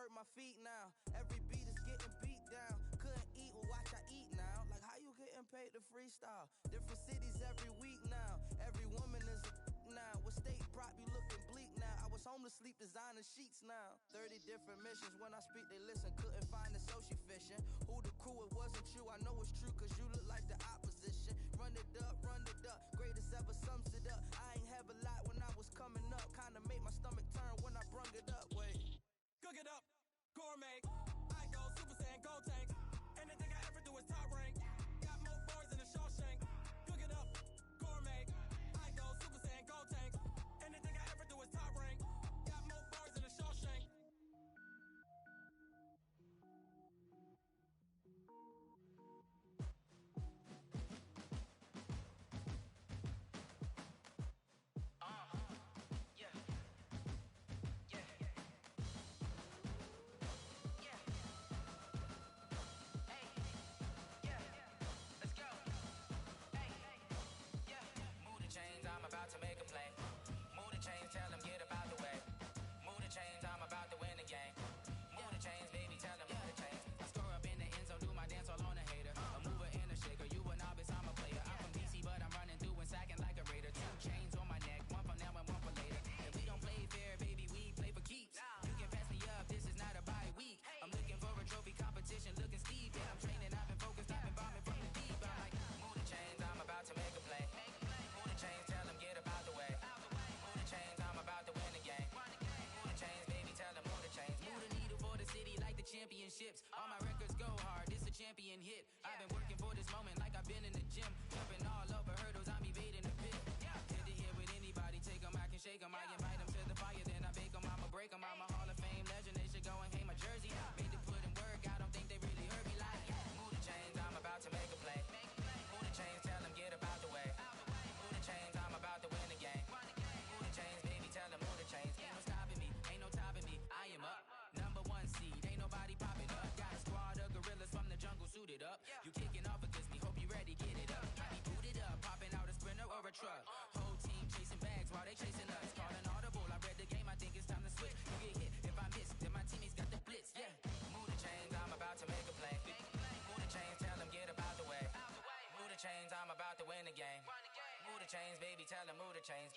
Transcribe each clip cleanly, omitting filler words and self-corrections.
hurt my feet now. Every beat is getting beat down. Couldn't eat, well watch I eat now. Like how you getting paid to freestyle? Different cities every week now. Every woman is a now. What state prop you looking bleak now? I was homeless, sleep designing sheets now. 30 different missions. When I speak, they listen. Couldn't find the social fishing. Who the crew? It wasn't you. I know it's true, cause you look like the opposition. Run it up, run it up. Greatest ever sums it up. I ain't have a lot when I was coming up. Kinda made my stomach turn when I brung it up. Wait. Cook it up, gourmet. I go Super Saiyan, go tank. Anything I ever do is top rank. Got more bars than a Shawshank. Cook it up, gourmet. I go Super Saiyan, go tank. Anything I ever do is top rank. Got more bars than a Shawshank. To make a play. Move the chains, tell them get about the way. Move the chains, I'm about to win the game. Move the chains, baby, tell them move the chains. I score up in the end zone, do my dance all on a hater. A mover and a shaker, you a novice, I'm a player. I'm from DC, but I'm running through and sacking like a raider. 2 chains on my neck, one for now and one for later. And we don't play fair, baby, we play for keeps. You can pass me up, this is not a bye week. I'm looking for a trophy competition, looking steep. Yeah, I'm training, I've been focused, I've been bombing from the deep. I'm like, move the chains, I'm about to make a play. Move the chains, tell them get about the way. Move the chains, I'm about to win the game. Move the chains, baby, tell them move the chains. Move the needle for the city like the championships. All my records go hard, this a champion hit. I've been working for this moment like I've been in the gym. Jumping all over hurdles, I'm evading the pit. Head to head with anybody, take them, I can shake them. I invite them to the fire, then I bake them, I'ma break them. I'm a Hall of Fame legend, they should go and hang my jersey. Made to put in work, I don't think they really heard me like. Move the chains, I'm about to make a play. Move the chains, tell them get about the way. Move the chains, I'm about to win the game. Move the chains, baby, tell them move the chains. Ain't no stopping me, ain't no topping me. I am up, #1 seed, ain't nobody popping up. Got a squad of gorillas from the jungle suited up. You kicking off against me, hope you ready, get it up. I be booted up, popping out a Sprinter or a truck. Whole team chasing bags while they chasing us. Calling audible, I read the game, I think it's time to switch. You get hit, if I miss, then my teammates got the blitz, yeah. Move the chains, I'm about to make a play. Move the chains, tell them get about the way. Move the chains, I'm about to win the game. Move the chains, baby, tell them move the chains.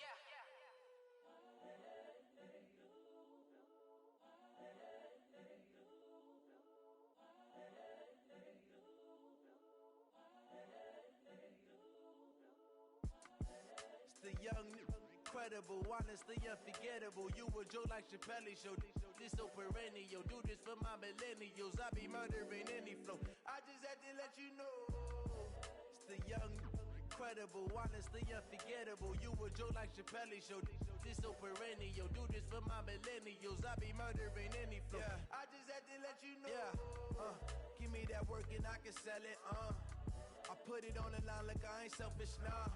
It's the young, incredible, honestly unforgettable. You a Joe like Chappelle show. This so perennial, do this for my millennials. I be murdering any flow. I just had to let you know. It's the young, incredible, honestly unforgettable. You a Joe like Chappelle show. This so perennial, do this for my millennials. I be murdering any flow. Yeah. I just had to let you know. Yeah. Give me that work and I can sell it. I put it on the line like I ain't selfish, nah.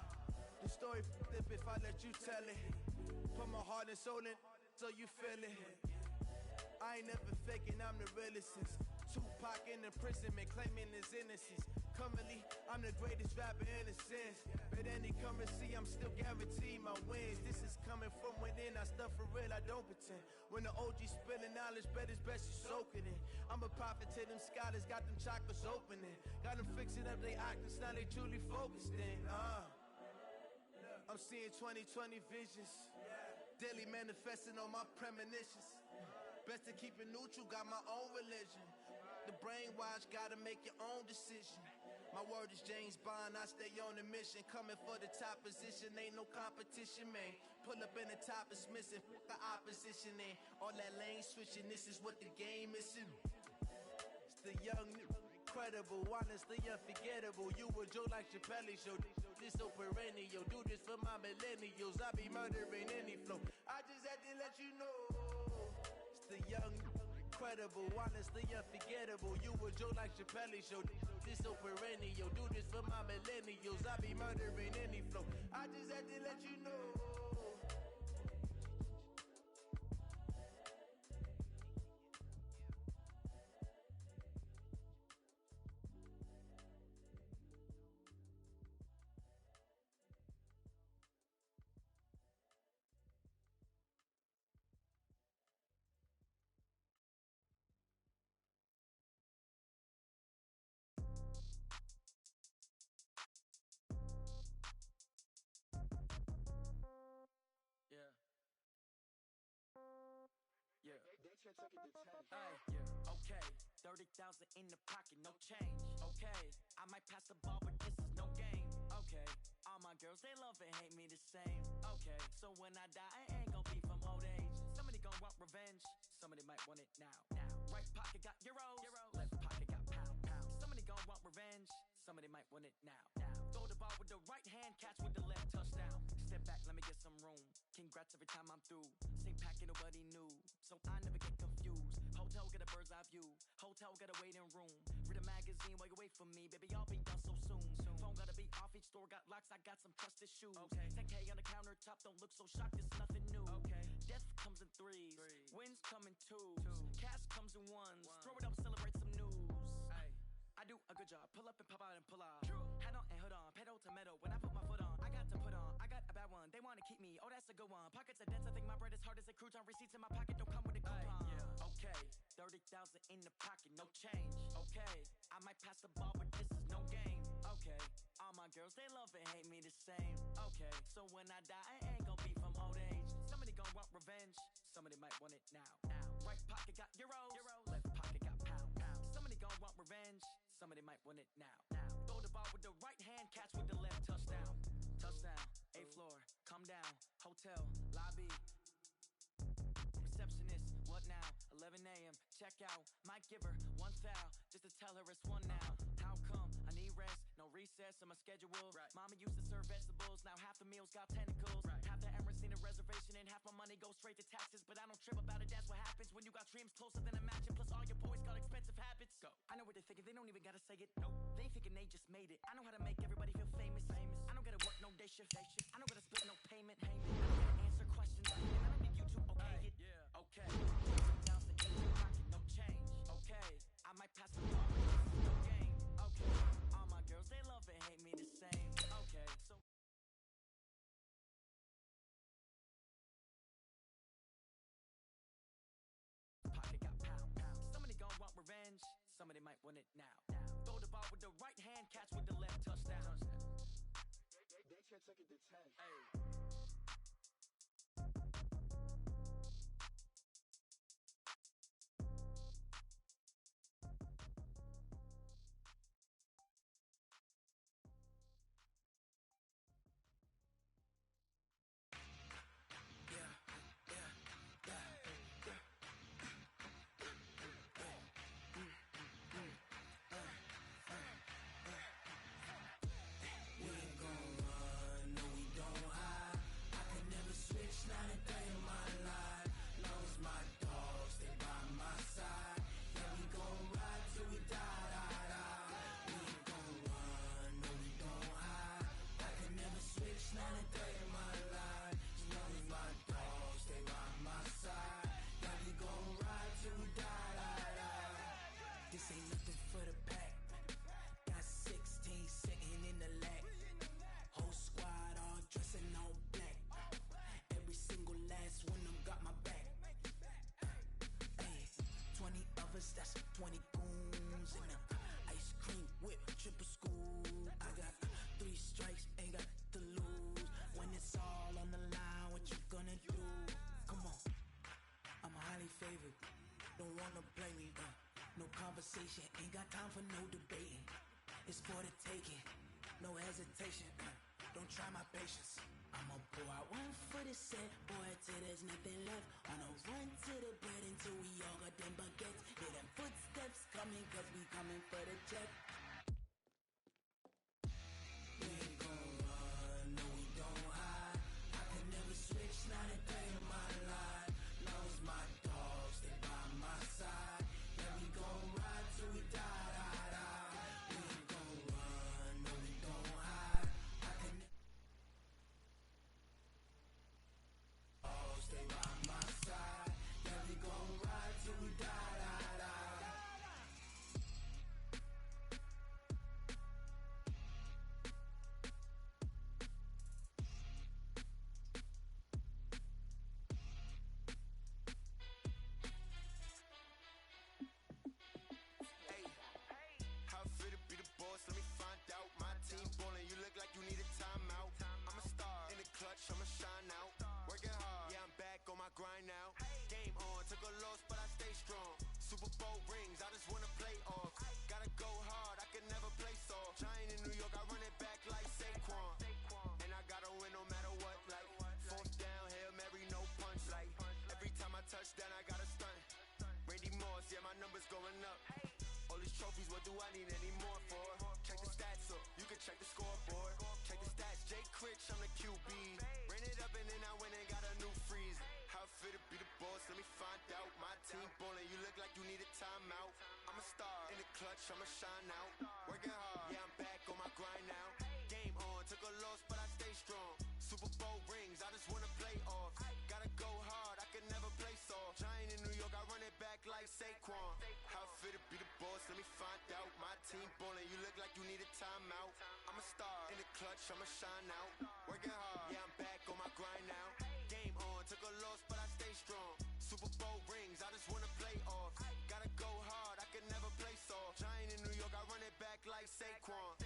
The story flip if I let you tell it. Put my heart and soul in so you feel it. I ain't never faking, I'm the realest since Tupac in imprisonment, claiming his innocence. Currently, I'm the greatest rapper in a sense. But any currency, I'm still guaranteed my wins. This is coming from within, I stuff for real, I don't pretend. When the OG spilling knowledge, bet it's best you soak it in. I'm a prophet to them scholars, got them chakras opening. Got them fixing up they octaves, now they truly focused in. I'm seeing 2020 visions, daily manifesting on my premonitions. Best to keep it neutral, got my own religion. The brainwash, gotta make your own decision. My word is James Bond, I stay on a mission. Coming for the top position, ain't no competition, man. Pull up in the top is missing, fuck the opposition in. All that lane switching, this is what the game is in. It's the young, incredible, honestly unforgettable. You a Joe like Chappelle show. This so perennial, do this for my millennials. I be murdering any flow. I just had to let you know. It's the young, incredible, honestly unforgettable. You a Joe like Chappelle show. This so perennial, do this for my millennials. I be murdering any flow. I just had to let you know. Ay, yeah, okay. 30,000 in the pocket, no change. Okay, I might pass the ball, but this is no game. Okay, all my girls, they love and hate me the same. Okay, so when I die, I ain't gon' be from old age. Somebody gon' want revenge, somebody might want it now. Right pocket got euros, left pocket got pound. Somebody gon' want revenge, somebody might want it now. Throw the ball with the right hand, catch with the left, touchdown. Step back, let me get some room. Congrats every time I'm through. Same packet, nobody knew, so I never get confused. Hotel get a bird's eye view, hotel get a waiting room. Read a magazine while you wait for me, baby, I'll be done so soon. Phone gotta be off, each store got locks, I got some trusted shoes. 10K on the countertop, don't look so shocked, it's nothing new. Death comes in threes, wins come in twos, cash comes in ones. Throw it up, celebrate some news. I do a good job, pull up and pop out and pull off. Hat on and hood on, pedal to metal. When I put my foot on, I got to put on. I got a bad one, they wanna keep me, oh that's a good one. Pockets are dense, I think my bread is hard as a crouton. Receipts in my pocket don't come with a coupon. Okay, 30,000 in the pocket, no change. Okay, I might pass the ball, but this is no game. Okay, all my girls, they love and hate me the same. Okay, so when I die, I ain't gon' be from old age. Somebody gon' want revenge, somebody might want it now. Right pocket got euros, left pocket got pound. Somebody gon' want revenge, somebody might want it now. Throw the ball with the right hand, catch with the left, touchdown. Touchdown, 8th floor, come down, hotel, lobby. Receptionist, what now? 11 a.m., check out. Might give her one foul, just to tell her it's one now. How come? I need rest, no recess in my schedule. Mama used to serve vegetables, now half the meals got tentacles. Half the Emirates need a reservation and half my money goes straight to taxes. But I don't trip about it, that's what happens when you got dreams closer than a mansion. Plus all your boys got expensive habits. Go. I know what they're thinking, they don't even gotta say it. Nope. They thinking they just made it. I know how to make everybody feel famous. I don't gotta work no day shift. I don't gotta split no payment. I don't gotta answer questions. I don't need you to okay it. Okay. 30,000 in the pocket, no change. Okay. I might pass the ball, but this is no game. Okay. All my girls, they love and hate me the same. Okay. So pocket got pound. Somebody gon' want revenge, somebody might want it now. Throw the ball with the right hand, catch with the left, touchdown. They took it to 10. This ain't nothing for the pack. Got 16 sitting in the lap. Whole squad all dressing all black. Every single last one of them got my back. Hey, 20 of us, that's 20 goons. And ice cream whip, triple school. I got 3 strikes, ain't got to lose. When it's all on the line, what you gonna do? Come on, I'm highly favored. Don't wanna play me, no conversation, ain't got time for no debating. It's for the taking, no hesitation. Don't try my patience. I'ma pour out one for the set, boy, till there's nothing left. On a run to the bread until we all got them baguettes. Hear them footsteps coming, cause we coming for the check. We ain't gon' run, no we don't hide. I can never switch, not a day in my life. Long as my dogs, they by my side. Yeah, we gon' ride till we die. We ain't gon' run, no we don't hide. I can stay by my side. Bowl rings, I just wanna play off. Gotta go hard, I can never play soft. Giant in New York, I run it back like Saquon. And I gotta win no matter what, like fourth down, Hail Mary, no punch. Like every time I touch down, I gotta stunt. Randy Moss, yeah, my numbers going up. All these trophies, what do I need any more for? Check the stats up, you can check the scoreboard. Check the stats, Jay Critch, I'm the QB. Ran it up and then I went and got a new freeze. How fit to be the boss, let me find out. My team ballin', you look like you need a timeout. I'm a star, in the clutch, I'ma shine out. Working hard, yeah, I'm back on my grind now. Game on, took a loss, but I stay strong. Super Bowl rings, I just wanna play off. Gotta go hard, I can never play soft. Giant in New York, I run it back like Saquon. How fit to be the boss, let me find out. My team ballin', you look like you need a timeout. I'm a star, in the clutch, I'ma shine out. Working hard, yeah, I'm back on my grind now. Game on, took a loss, but I stay strong. Super Bowl rings, I just wanna play off. Gotta go hard, I can never play soft. Giant in New York, I run it back like Saquon.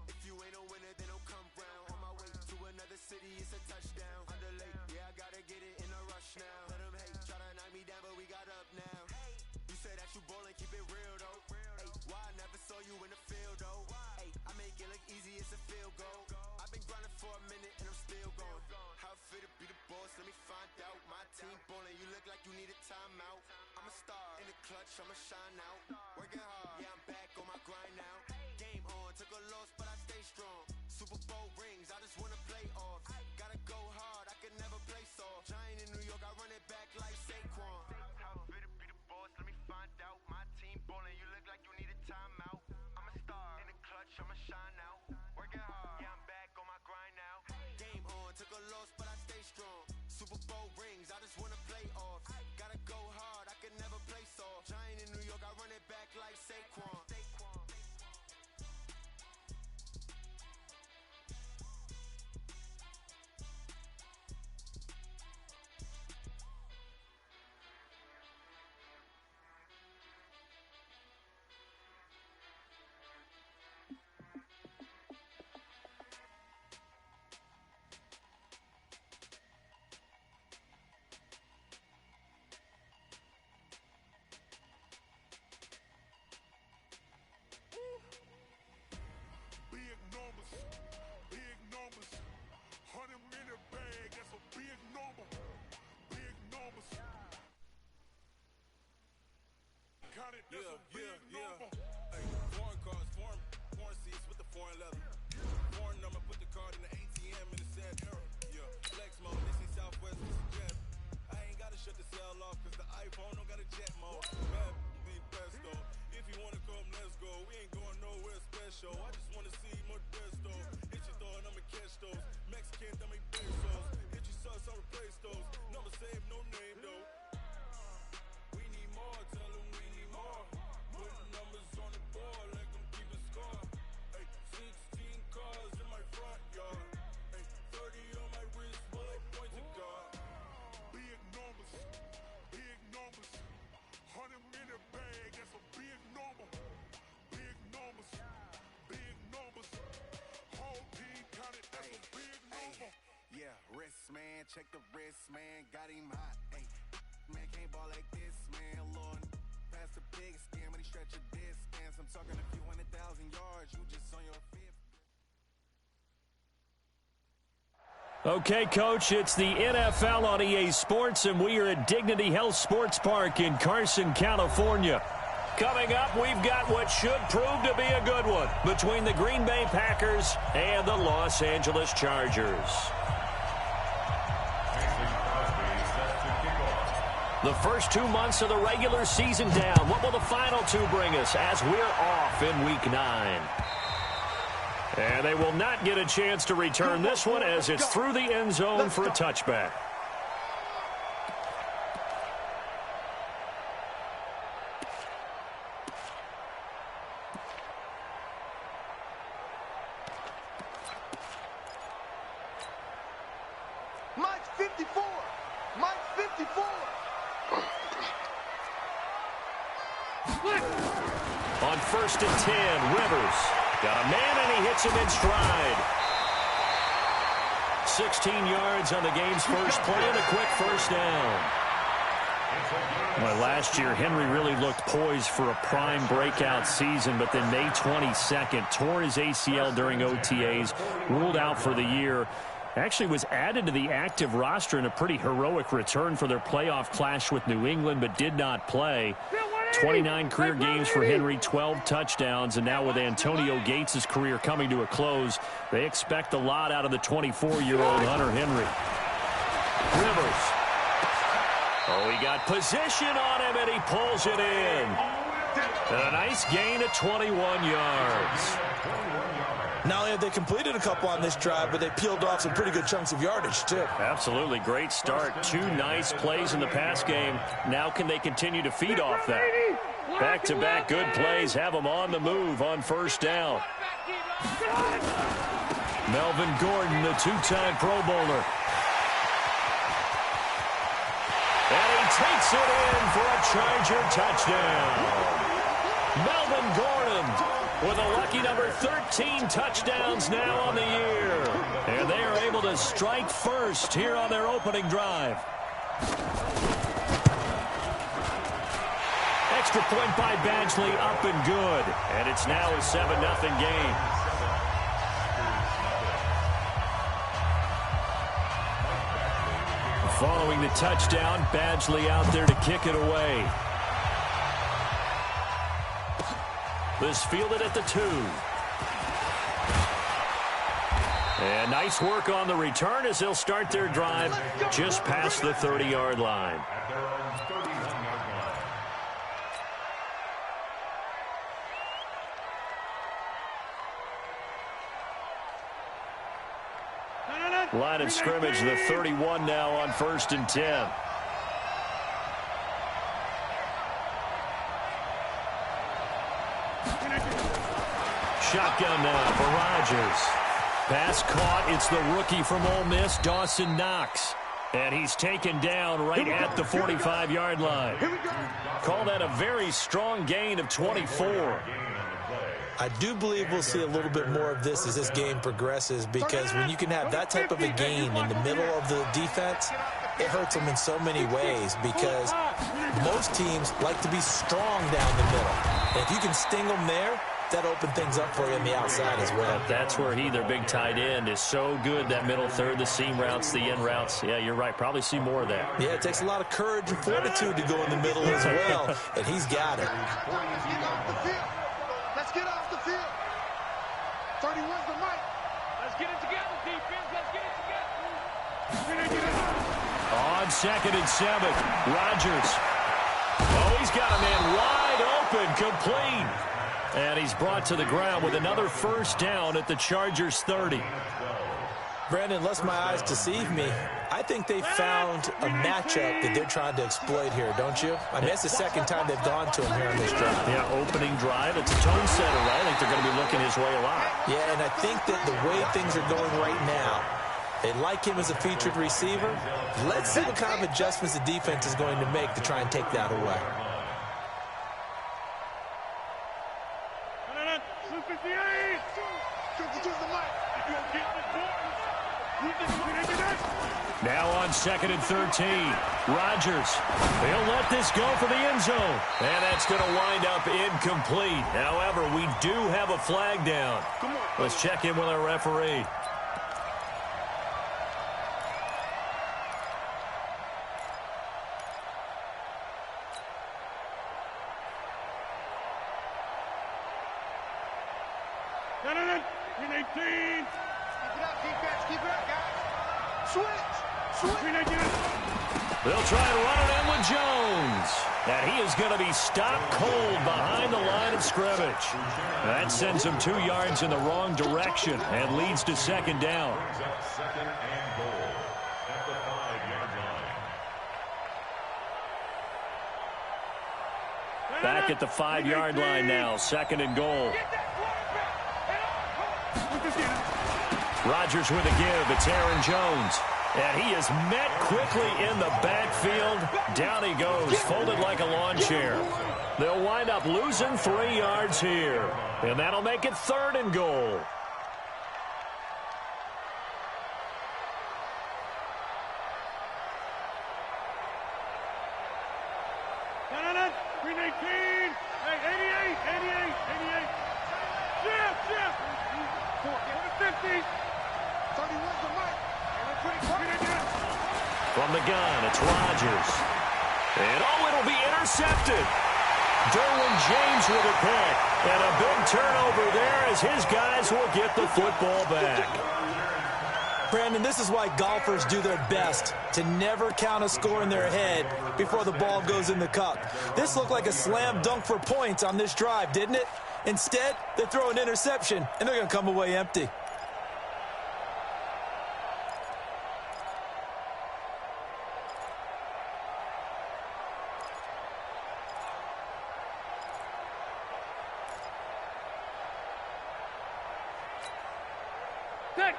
If you ain't a winner, then don't come round. On my way to another city, it's a touchdown. Underlay, yeah, I gotta get it in a rush now. Let them hate, try to knock me down, but we got up now. You say that you ballin', keep it real though. Hey, why I never saw you in the field though? Hey, I make it look easy, it's a field goal. I've been grinding for a minute and I'm still going. How fit to be the boss, let me find out. My team ballin', you look like you need a timeout. I'm a star, in the clutch, I'ma shine out. Working hard, yeah, I'm back on my grind now. Game on, took a loss, but I stay strong. Super Bowl rings, I just wanna play off. Gotta go hard, I can never play soft. Giant in New York, I run it back like Saquon. How fit to be the boss, let me find out. My team ballin', you look like you need a timeout. I'm a star, in the clutch, I'ma shine out. Working hard, yeah, I'm back on my grind now. Game on, took a loss, but I stay strong. Super Bowl rings, I just wanna play off. Gotta go hard, I can never play soft. Giant in New York, I run it back like Saquon. Big numbers, 100-minute bag, that's a big number, big numbers. Count it, that's a big number. Hey, foreign cars, foreign seats with the foreign leather. Foreign number, put the card in the ATM in the sad era. Yeah, flex mode, this is Southwest, this is jet. I ain't gotta shut the cell off, cause the iPhone don't got a jet mode. Bad, be pesto. If you wanna come, let's go. We ain't going nowhere special. I just wanna see more desto. Hit your throw and I'ma catch those. Mexican, I make pesos. Hit your sauce, I'll replace those. Number save, no name though. We need more, tell them we need more. Put numbers on the board, let them keep a score. Hey, 16 cars in my front yard. Hey, 30 on my wrist, while I point to God. Big numbers, 100-minute bag, that's a big number. Big numbers, whole team count it, that's a big number. Yeah, wrist man, check the wrist man, got him hot. Ay, man can't ball like this, man. Lord, pass the big skin when he stretch a distance. I'm talking a few 100,000 yards, you just on your fifth. Okay, Coach, it's the NFL on EA Sports, and we are at Dignity Health Sports Park in Carson, California. Coming up, we've got what should prove to be a good one between the Green Bay Packers and the Los Angeles Chargers. The first 2 months of the regular season down. What will the final two bring us as we're off in Week 9? And they will not get a chance to return this one as it's through the end zone for a touchback. Mike 54. Mike 54. On 1st and 10, Rivers. Got a man, and he hits him in stride. 16 yards on the game's first play and a quick first down. Well, last year, Henry really looked poised for a prime breakout season, but then May 22nd, tore his ACL during OTAs, ruled out for the year. Actually was added to the active roster in a pretty heroic return for their playoff clash with New England, but did not play. 29 career games for Henry, 12 touchdowns, and now with Antonio Gates' career coming to a close, they expect a lot out of the 24-year-old Hunter Henry. Rivers. Oh, he got position on him, and he pulls it in. And a nice gain of 21 yards. Not only have they completed a couple on this drive, but they peeled off some pretty good chunks of yardage, too. Absolutely. Great start. 2 nice plays in the pass game. Now can they continue to feed off that? Back-to-back good plays have them on the move on first down. Melvin Gordon, the 2-time Pro Bowler. And he takes it in for a Charger touchdown. Melvin Gordon with a lucky number 13 touchdowns now on the year. And they are able to strike first here on their opening drive. Extra point by Badgley, up and good. And it's now a 7-0 game. Following the touchdown, Badgley out there to kick it away. This fielded at the 2. And nice work on the return as they'll start their drive just past the 30-yard line. Line of scrimmage, the 31 now on 1st and 10. Shotgun now for Rodgers. Pass caught. It's the rookie from Ole Miss, Dawson Knox. And he's taken down right at the 45-yard line. Call that a very strong gain of 24. I do believe we'll see a little bit more of this as this game progresses, because when you can have that type of a gain in the middle of the defense, it hurts them in so many ways, because most teams like to be strong down the middle. And if you can sting them there, that opens things up for you on the outside as well. That's where their big tight end, is so good, that middle third, the seam routes, the in routes. Yeah, you're right. Probably see more of that. Yeah, it takes a lot of courage and fortitude to go in the middle as well, and he's got it. Let's get off the field. 31's the mic. Let's get it together, defense. Let's get it together. On 2nd and 7, Rodgers. Oh, he's got a man wide open, complete. And he's brought to the ground with another first down at the Chargers' 30. Brandon, unless my eyes deceive me, I think they found a matchup that they're trying to exploit here, don't you? I mean, that's the second time they've gone to him here on this drive. Yeah, opening drive. It's a tone setter, right? I think they're going to be looking his way a lot. Yeah, and I think that the way things are going right now, they like him as a featured receiver. Let's see what kind of adjustments the defense is going to make to try and take that away. Now on 2nd and 13, Rodgers. He'll let this go for the end zone. And that's going to wind up incomplete. However, we do have a flag down. Let's check in with our referee. They'll try and run it in with Jones. And he is going to be stopped cold behind the line of scrimmage. That sends him 2 yards in the wrong direction and leads to 2nd down. Back at the 5-yard line now, 2nd and goal. Rodgers with a give. It's Aaron Jones. And he is met quickly in the backfield. Down he goes, folded like a lawn chair. They'll wind up losing 3 yards here. And that'll make it 3rd and goal. 319. Hey, 88. Shift. 50. 31's the mark. From the gun, it's Rodgers. And, it'll be intercepted. Derwin James with a pick. And a big turnover there as his guys will get the football back. Brandon, this is why golfers do their best to never count a score in their head before the ball goes in the cup. This looked like a slam dunk for points on this drive, didn't it? Instead, they throw an interception, and they're going to come away empty.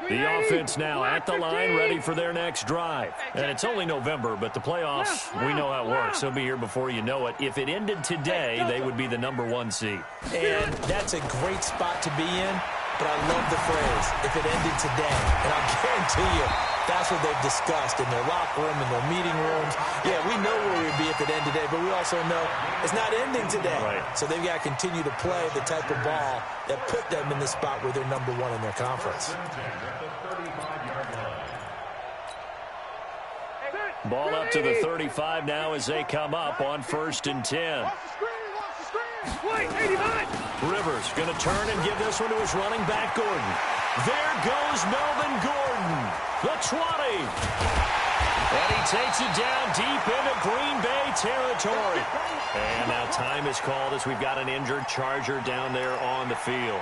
The offense now at the line, ready for their next drive. And it's only November, but the playoffs, we know how it works. They'll be here before you know it. If it ended today, they would be the #1 seed. And that's a great spot to be in, but I love the phrase, if it ended today. And I guarantee you, that's what they've discussed in their locker room, in their meeting rooms. Yeah, we know where we'd be if it ended today, but we also know it's not ending today. Right. So they've got to continue to play the type of ball that put them in the spot where they're #1 in their conference. Ball up to the 35 now as they come up on 1st and 10. Wait, 89. Rivers going to turn and give this one to his running back, Gordon. There goes Melvin Gordon, the 20. And he takes it down deep into Green Bay territory. And now time is called as we've got an injured Charger down there on the field.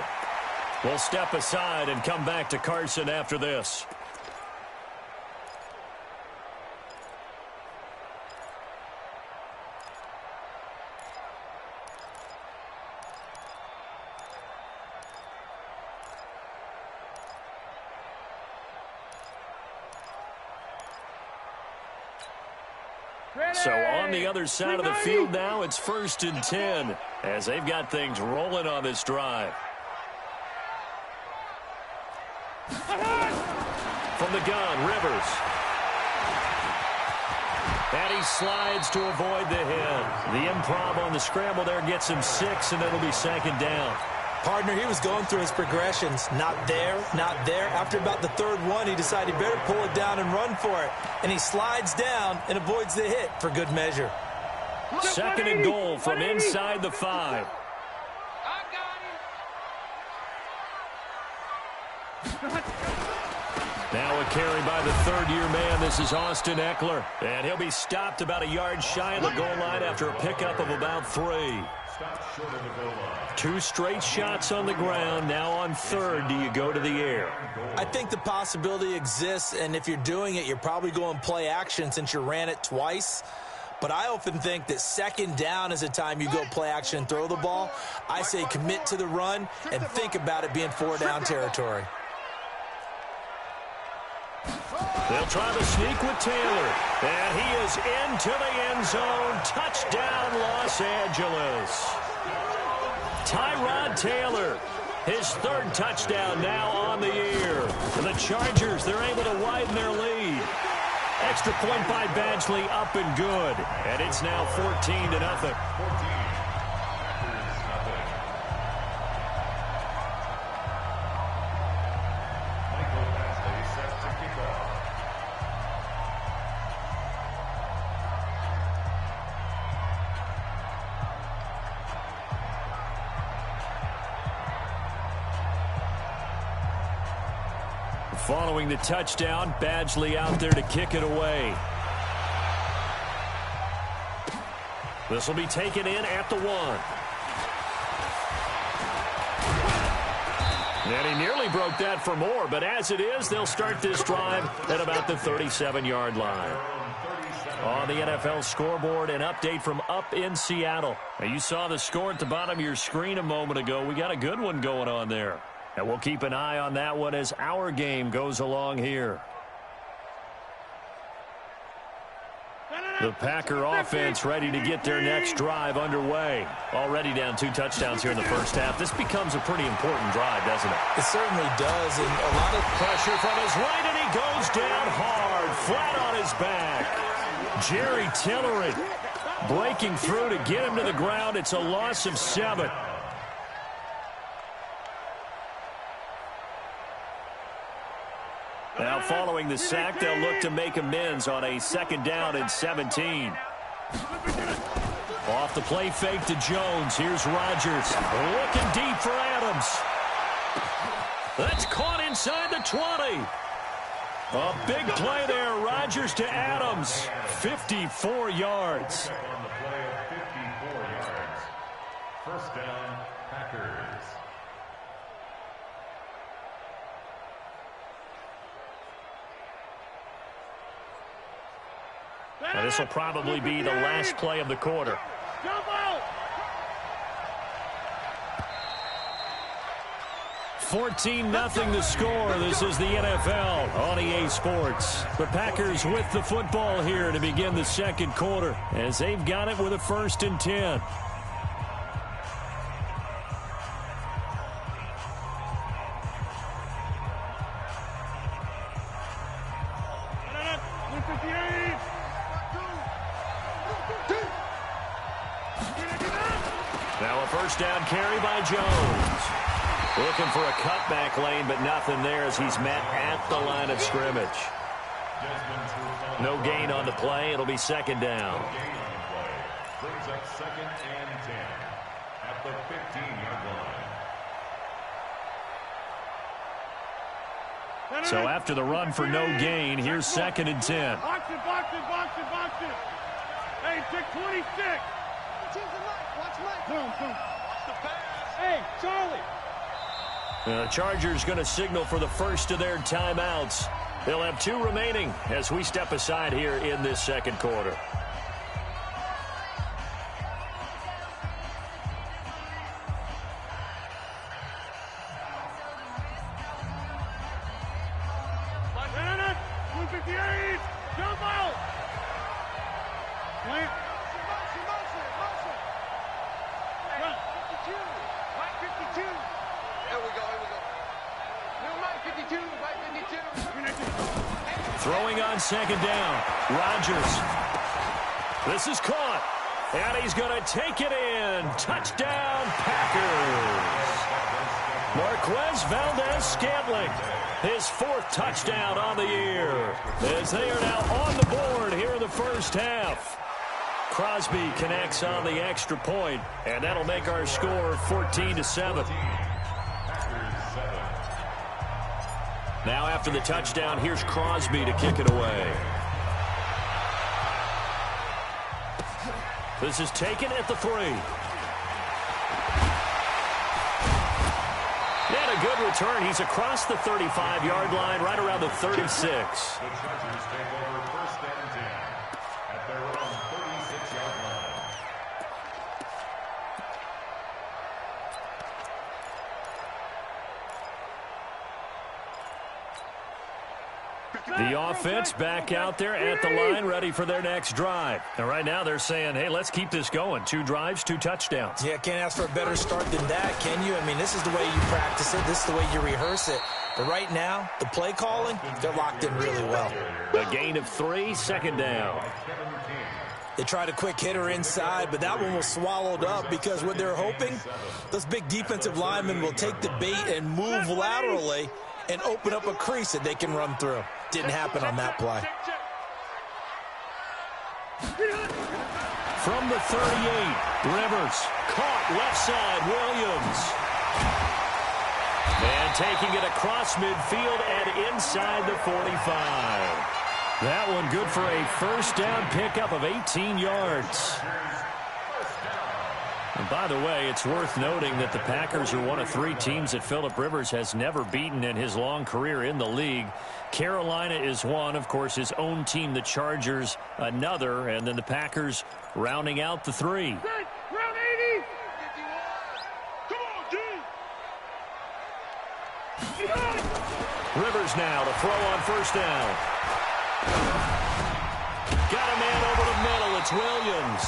We'll step aside and come back to Carson after this. So on the other side of the field now, it's 1st and 10 as they've got things rolling on this drive. From the gun, Rivers. And he slides to avoid the hit. The improv on the scramble there gets him 6, and it'll be 2nd down. Partner, he was going through his progressions. Not there, not there. After about the 3rd one, he decided he better pull it down and run for it. And he slides down and avoids the hit for good measure. 2nd and goal from inside the 5. Now a carry by the 3rd-year man. This is Austin Eckler. And he'll be stopped about a yard shy of the goal line after a pickup of about 3. 2 straight shots on the ground. Now on 3rd, do you go to the air? I think the possibility exists, and if you're doing it, you're probably going play action since you ran it twice. But I often think that 2nd down is a time you go play action and throw the ball. I say commit to the run and think about it being 4-down territory. They'll try to sneak with Taylor. And he is into the end zone. Touchdown, Los Angeles. Tyrod Taylor, his 3rd touchdown now on the year. And the Chargers, they're able to widen their lead. Extra point by Badgley, up and good. And it's now 14-0. Following the touchdown, Badgley out there to kick it away. This will be taken in at the 1. And he nearly broke that for more, but as it is, they'll start this drive at about the 37-yard line. On the NFL scoreboard, an update from up in Seattle. Now, you saw the score at the bottom of your screen a moment ago. We got a good one going on there. And we'll keep an eye on that one as our game goes along here. The Packer offense ready to get their next drive underway. Already down 2 touchdowns here in the first half. This becomes a pretty important drive, doesn't it? It certainly does, and a lot of pressure from his right, and he goes down hard, flat on his back. Jerry Tillery breaking through to get him to the ground. It's a loss of 7. Now following the sack, they'll look to make amends on a 2nd down and 17. Off the play fake to Jones. Here's Rodgers looking deep for Adams. That's caught inside the 20. A big play there. Rodgers to Adams. 54 yards. On the play of 54 yards. First down, Packers. Now this will probably be the last play of the quarter. 14-0 the score. This is the NFL on EA Sports. The Packers with the football here to begin the second quarter as they've got it with a 1st and 10. Now a 1st down carry by Jones. Looking for a cutback lane, but nothing there as he's met at the line of scrimmage. No gain on the play. It'll be 2nd down. Brings up 2nd and 10 at the 15-yard line. So after the run for no gain, here's 2nd and 10. Box it, box it, box it, box it. Hey, pick 26. Watch Mike. Boom. Hey, Charlie. The Chargers going to signal for the first of their timeouts. They'll have 2 remaining as we step aside here in this second quarter. Throwing on 2nd down. Rodgers. This is caught. And he's going to take it in. Touchdown, Packers. Marquez Valdez-Scantling. His 4th touchdown on the year. As they are now on the board here in the first half. Crosby connects on the extra point, and that'll make our score 14-7. Now after the touchdown, here's Crosby to kick it away. This is taken at the 3. And a good return. He's across the 35-yard line, right around the 36. The Chargers take over 1st and 10 at their own 36-yard line. The offense back out there at the line, ready for their next drive. And right now they're saying, hey, let's keep this going. 2 drives, 2 touchdowns. Yeah, can't ask for a better start than that, can you? I mean, this is the way you practice it. This is the way you rehearse it. But right now, the play calling, they're locked in really well. A gain of 3, 2nd down. They tried a quick hitter inside, but that one was swallowed up because what they're hoping, those big defensive linemen will take the bait and move laterally and open up a crease that they can run through. Didn't happen on that play. From the 38, Rivers caught left side, Williams. And taking it across midfield and inside the 45. That one good for a 1st down pickup of 18 yards. And by the way, it's worth noting that the Packers are one of 3 teams that Phillip Rivers has never beaten in his long career in the league. Carolina is one, of course, his own team, the Chargers, another, and then the Packers rounding out the 3. Round 80. Come on, D. Rivers now to throw on 1st down. Got a man over the middle. It's Williams.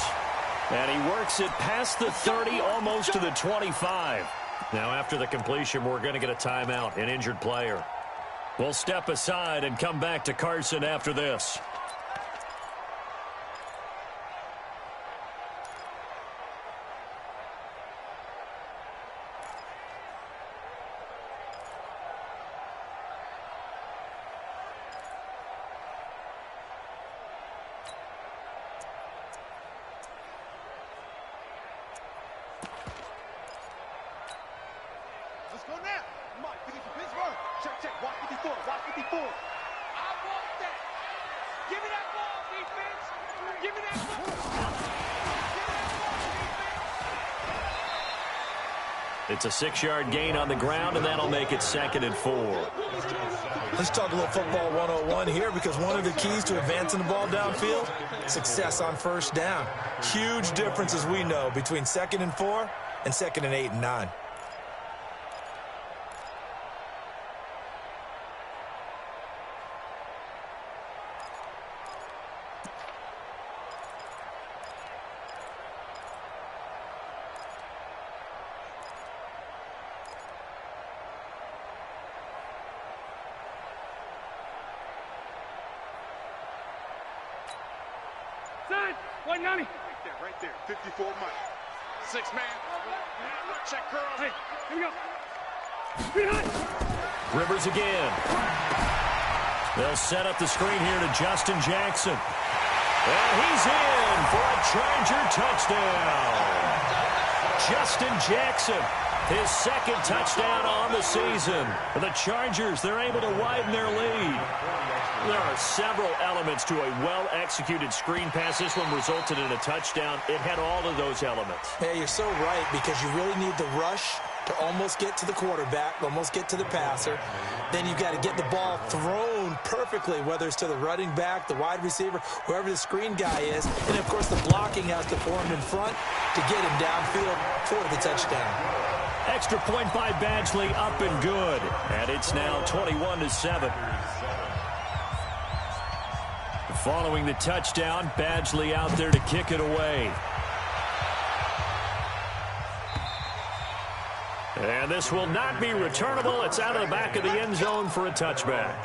And he works it past the 30, almost to the 25. Now after the completion, we're going to get a timeout, an injured player. We'll step aside and come back to Carson after this. It's a 6-yard gain on the ground, and that'll make it 2nd and 4. Let's talk a little football 101 here, because one of the keys to advancing the ball downfield, success on first down. Huge difference, as we know, between 2nd and 4 and 2nd and 8 and 9. Right there, 54 Mike. 6-man. Check curl. Hey, here we go. Rivers again. They'll set up the screen here to Justin Jackson. And he's in for a Charger touchdown. Justin Jackson, his 2nd touchdown on the season. For the Chargers, they're able to widen their lead. There are several elements to a well-executed screen pass. This one resulted in a touchdown. It had all of those elements. Hey, you're so right, because you really need the rush to almost get to the quarterback, almost get to the passer. Then you've got to get the ball thrown perfectly, whether it's to the running back, the wide receiver, whoever the screen guy is. And, of course, the blocking has to form in front to get him downfield for the touchdown. Extra point by Badgley, up and good. And it's now 21-7. Following the touchdown, Badgley out there to kick it away. And this will not be returnable. It's out of the back of the end zone for a touchback.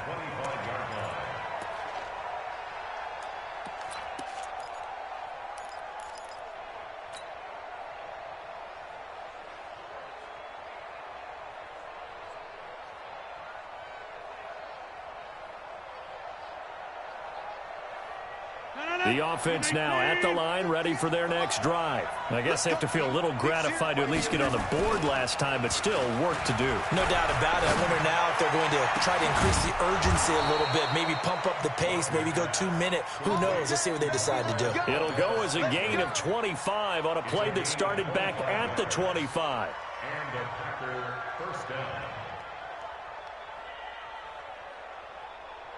The offense now at the line, ready for their next drive. I guess they have to feel a little gratified to at least get on the board last time, but still work to do. No doubt about it. I wonder now if they're going to try to increase the urgency a little bit, maybe pump up the pace, maybe go 2-minute. Who knows? Let's see what they decide to do. It'll go as a gain of 25 on a play that started back at the 25. And a Packer first down.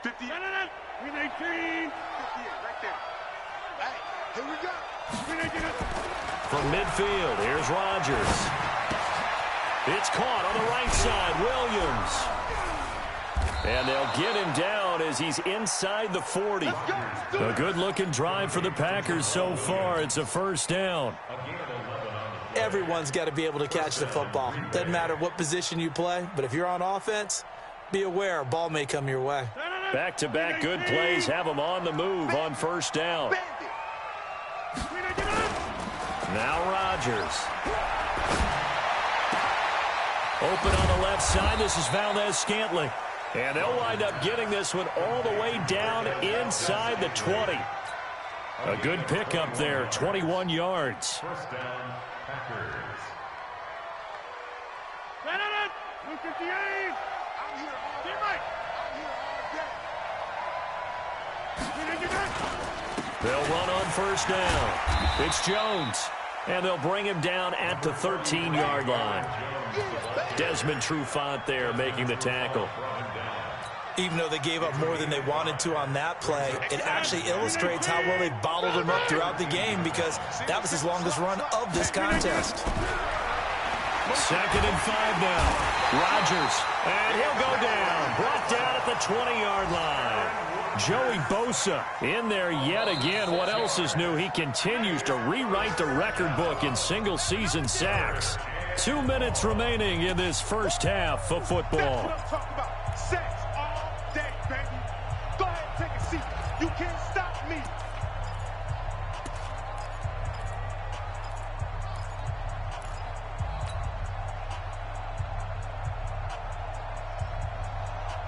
50. Win 18. 58, right there. Hey, here we go. From midfield, here's Rodgers. It's caught on the right side, Williams. And they'll get him down as he's inside the 40. A good-looking drive for the Packers so far. It's a first down. Everyone's got to be able to catch the football. Doesn't matter what position you play, but if you're on offense, be aware a ball may come your way. Back-to-back good plays have them on the move on first down. Now Rodgers. Open on the left side. This is Valdez-Scantling. And they'll wind up getting this one all the way down inside the 20. A good pickup there, 21 yards. First down, Packers. 158. I'm here all day. They'll run on first down. It's Jones. And they'll bring him down at the 13-yard line. Desmond Trufant there making the tackle. Even though they gave up more than they wanted to on that play, it actually illustrates how well they bottled him up throughout the game, because that was his longest run of this contest. 2nd and 5 now. Rodgers. And he'll go down. Brought down at the 20-yard line. Joey Bosa in there yet again. What else is new? He continues to rewrite the record book in single-season sacks. 2 minutes remaining in this first half of football. That's what I'm talking about. Sacks all day, baby. Go ahead and take a seat. You can't stop me.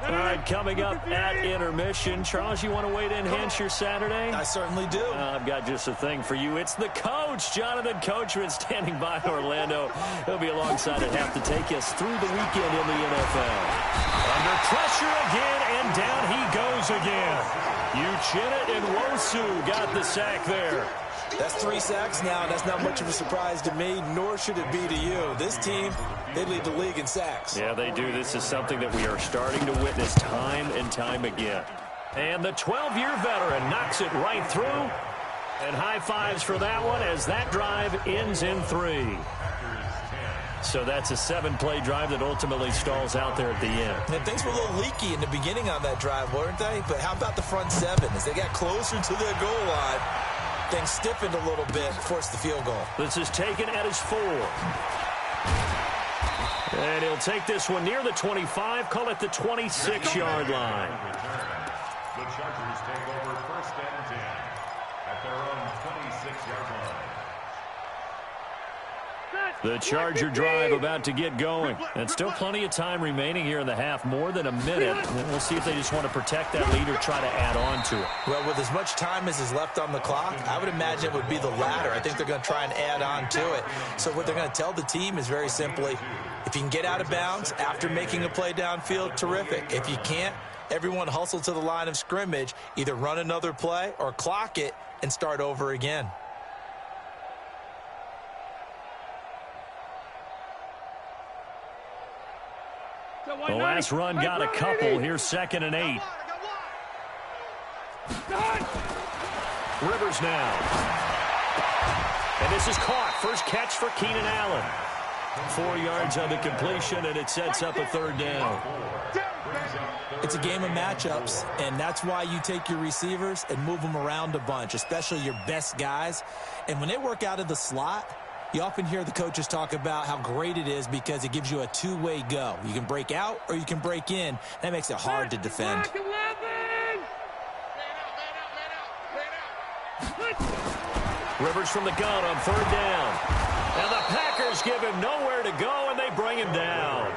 All right, coming up at intermission. Charles, you want to wait to enhance your Saturday? I certainly do. I've got just a thing for you. It's the coach, Jonathan Coachman, standing by in Orlando. He'll be alongside at half to take us through the weekend in the NFL. Under pressure again, and down he goes again. Uchenna and Wosu got the sack there. That's 3 sacks now. That's not much of a surprise to me, nor should it be to you. This team, they lead the league in sacks. Yeah, they do. This is something that we are starting to witness time and time again. And the 12-year veteran knocks it right through. And high fives for that one as that drive ends in 3. So that's a 7-play drive that ultimately stalls out there at the end. And things were a little leaky in the beginning on that drive, weren't they? But how about the front 7? As they got closer to their goal line, things stiffened a little bit, forced the field goal. This is taken at his 4. And he'll take this one near the 25, call it the 26-yard line. The Chargers take over 1st and 10 at their own 26-yard line. The Charger drive about to get going. And still plenty of time remaining here in the half, more than a minute. And we'll see if they just want to protect that lead or try to add on to it. Well, with as much time as is left on the clock, I would imagine it would be the latter. I think they're going to try and add on to it. So what they're going to tell the team is very simply, if you can get out of bounds after making a play downfield, terrific. If you can't, everyone hustle to the line of scrimmage, either run another play or clock it and start over again. The last run got a couple. Here's 2nd and 8. Rivers now. And this is caught. First catch for Keenan Allen. 4 yards on the completion, and it sets up a 3rd down. It's a game of matchups, and that's why you take your receivers and move them around a bunch, especially your best guys. And when they work out of the slot, you often hear the coaches talk about how great it is because it gives you a two-way go. You can break out or you can break in. That makes it hard to defend. Rivers from the gun on 3rd down. And the Packers give him nowhere to go, and they bring him down.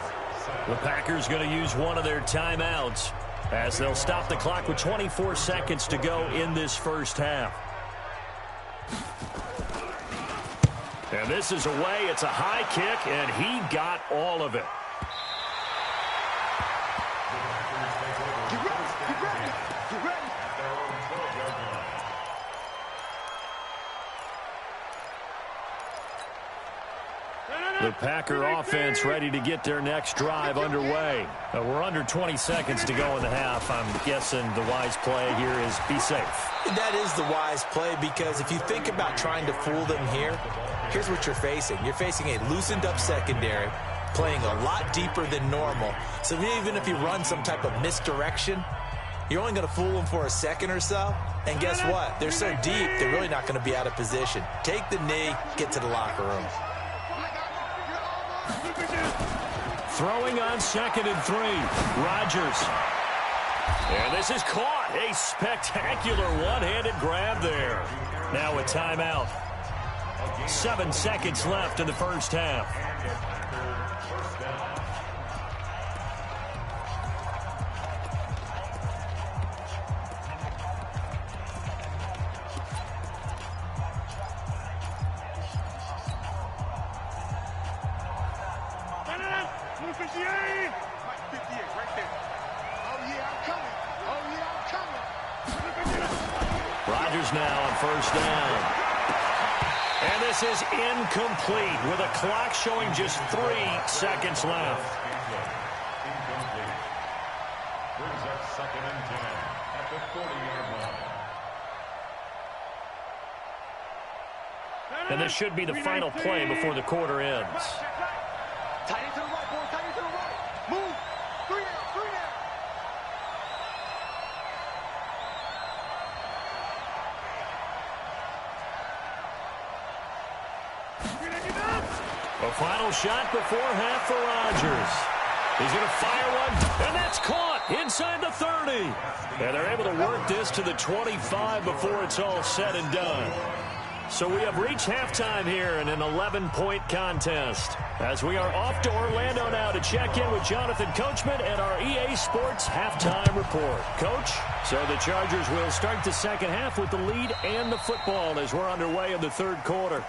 The Packers going to use one of their timeouts as they'll stop the clock with 24 seconds to go in this first half. And this is away. It's a high kick, and he got all of it. The Packer offense ready to get their next drive underway. We're under 20 seconds to go in the half. I'm guessing the wise play here is be safe. That is the wise play because if you think about trying to fool them here, here's what you're facing. You're facing a loosened up secondary, playing a lot deeper than normal. So even if you run some type of misdirection, you're only going to fool them for a second or so. And guess what? They're so deep, they're really not going to be out of position. Take the knee, get to the locker room. Throwing on 2nd and 3. Rodgers. And this is caught. A spectacular one-handed grab there. Now a timeout. 7 seconds left in the first half. Rodgers now on 1st down. And this is incomplete with a clock showing just 3 seconds left. Incomplete. Brings up 2nd and 10 at the 40-yard line. And this should be the final play before the quarter ends. Tight end to the right, boy. Tight end to the right. Move. 3 down. 3 down. A final shot before half for Rodgers. He's going to fire one, and that's caught inside the 30. And they're able to work this to the 25 before it's all said and done. So we have reached halftime here in an 11-point contest. As we are off to Orlando now to check in with Jonathan Coachman and our EA Sports halftime report. Coach, so the Chargers will start the second half with the lead and the football as we're underway in the third quarter.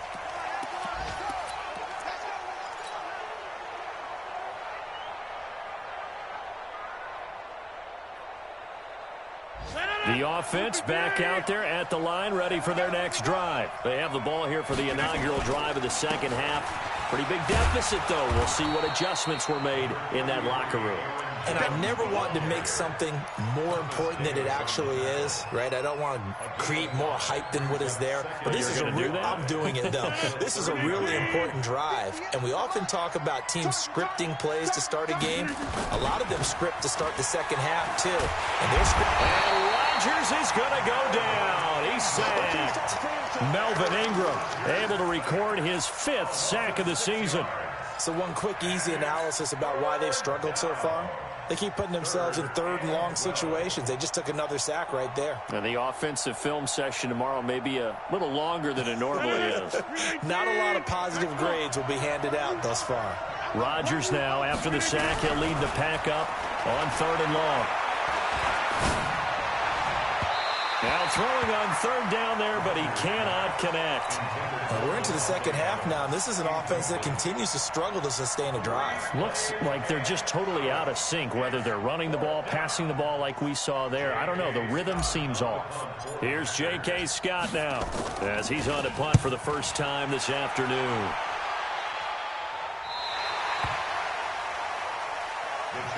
The offense back out there at the line, ready for their next drive. They have the ball here for the inaugural drive of the second half. Pretty big deficit, though. We'll see what adjustments were made in that locker room. And I never want to make something more important than it actually is, right? I don't want to create more hype than what is there. But this is I'm doing it, though. This is a really important drive. And we often talk about teams scripting plays to start a game. A lot of them script to start the second half, too. And they're And Rodgers is going to go down. He's sacked. Melvin Ingram able to record his 5th sack of the season. So one quick, easy analysis about why they've struggled so far. They keep putting themselves in 3rd and long situations. They just took another sack right there. And the offensive film session tomorrow may be a little longer than it normally is. Not a lot of positive grades will be handed out thus far. Rodgers now, after the sack, he'll lead the pack up on 3rd and long. Now throwing on 3rd down there, but he cannot connect. Well, we're into the second half now, and this is an offense that continues to struggle to sustain a drive. Looks like they're just totally out of sync, whether they're running the ball, passing the ball like we saw there. I don't know. The rhythm seems off. Here's J.K. Scott now as he's on to punt for the first time this afternoon.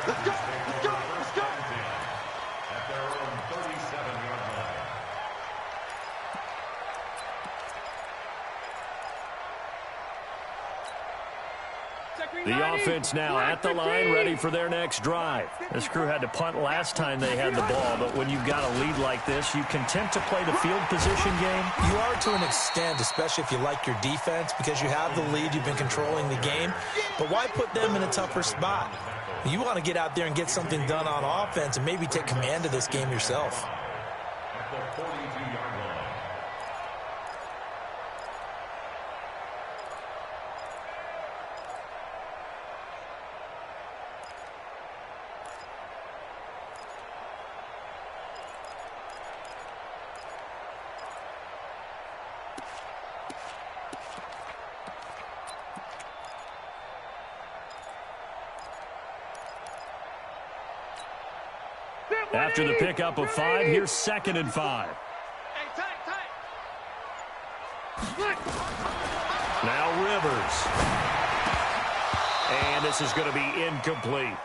Let's go. Let's go. Let's go. At their own 37-yard line. The offense now at the line, ready for their next drive. This crew had to punt last time they had the ball, but when you've got a lead like this, you can tend to play the field position game. You are to an extent, especially if you like your defense, because you have the lead, you've been controlling the game. But why put them in a tougher spot? You want to get out there and get something done on offense and maybe take command of this game yourself. At the 42-yard line. After the pickup of 5, here's 2nd and 5. Now Rivers. And this is going to be incomplete.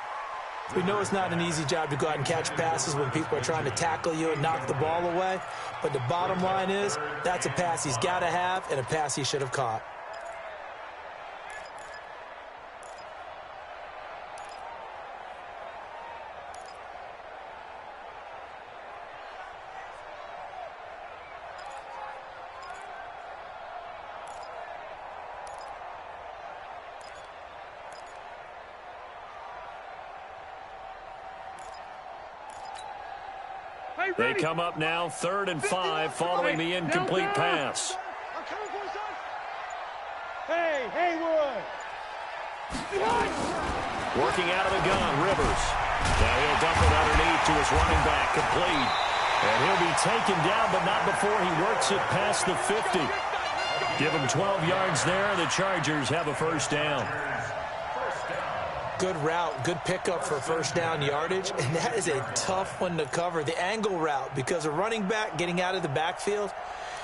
We know it's not an easy job to go out and catch passes when people are trying to tackle you and knock the ball away. But the bottom line is, that's a pass he's got to have and a pass he should have caught. They come up now 3rd and 5 following the incomplete pass. Hey, Haywood! Working out of the gun, Rivers. Now he'll dump it underneath to his running back, complete. And he'll be taken down, but not before he works it past the 50. Give him 12 yards there. The Chargers have a first down. Good route, good pickup for first down yardage, and that is a tough one to cover. The angle route, because a running back getting out of the backfield,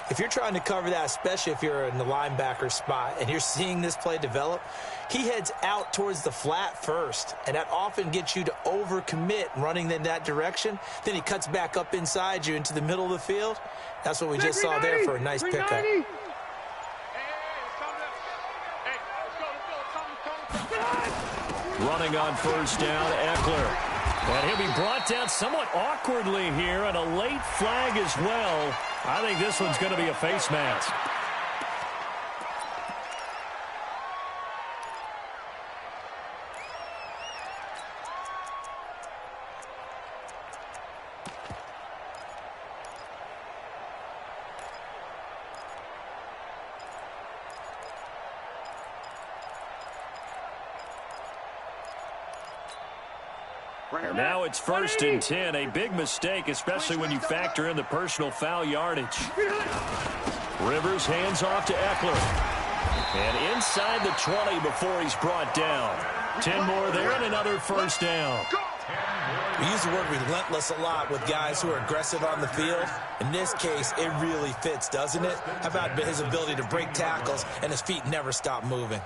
if you're trying to cover that, especially if you're in the linebacker spot and you're seeing this play develop, he heads out towards the flat first, and that often gets you to overcommit running in that direction. Then he cuts back up inside you into the middle of the field. That's what we just saw there for a nice pickup. Running on first down, Eckler. And he'll be brought down somewhat awkwardly here, and a late flag as well. I think this one's going to be a face mask. Now it's 1st and 10, a big mistake, especially when you factor in the personal foul yardage. Rivers hands off to Eckler. And inside the 20 before he's brought down. 10 more there and another first down. We use the word relentless a lot with guys who are aggressive on the field. In this case, it really fits, doesn't it? How about his ability to break tackles and his feet never stop moving?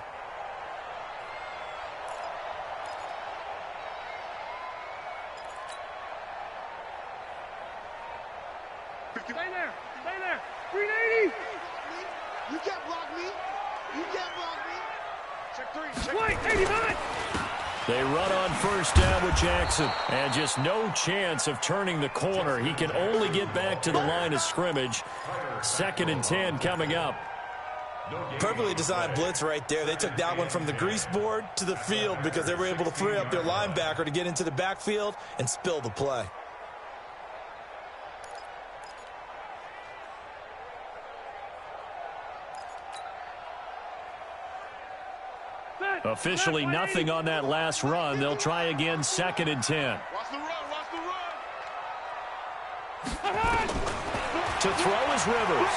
Stay there. Stay there. 380. You can't block me. You can't block me. Check three. Check Wait, 89. They run on first down with Jackson, and just no chance of turning the corner. He can only get back to the line of scrimmage. 2nd and 10 coming up. Perfectly designed blitz right there. They took that one from the grease board to the field because they were able to free up their linebacker to get into the backfield and spill the play. Officially nothing on that last run. They'll try again, 2nd and 10. Watch the run. Watch the run. To throw is Rivers.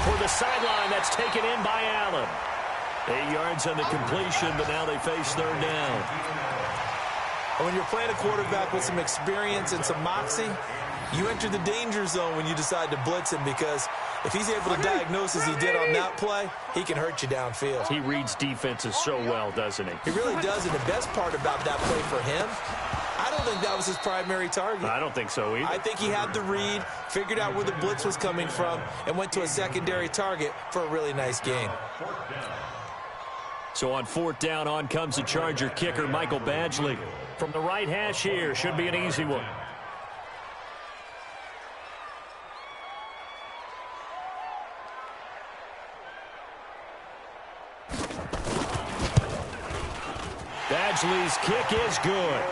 For the sideline, that's taken in by Allen. 8 yards on the completion, but now they face 3rd down. And when you're playing a quarterback with some experience and some moxie, you enter the danger zone when you decide to blitz him, because if he's able to diagnose as he did on that play, he can hurt you downfield. He reads defenses so well, doesn't he? He really does, and the best part about that play for him, I don't think that was his primary target. I don't think so either. I think he had the read, figured out where the blitz was coming from, and went to a secondary target for a really nice gain. So on 4th down, on comes the Charger kicker, Michael Badgley. From the right hash here, should be an easy one. Badgley's kick is good.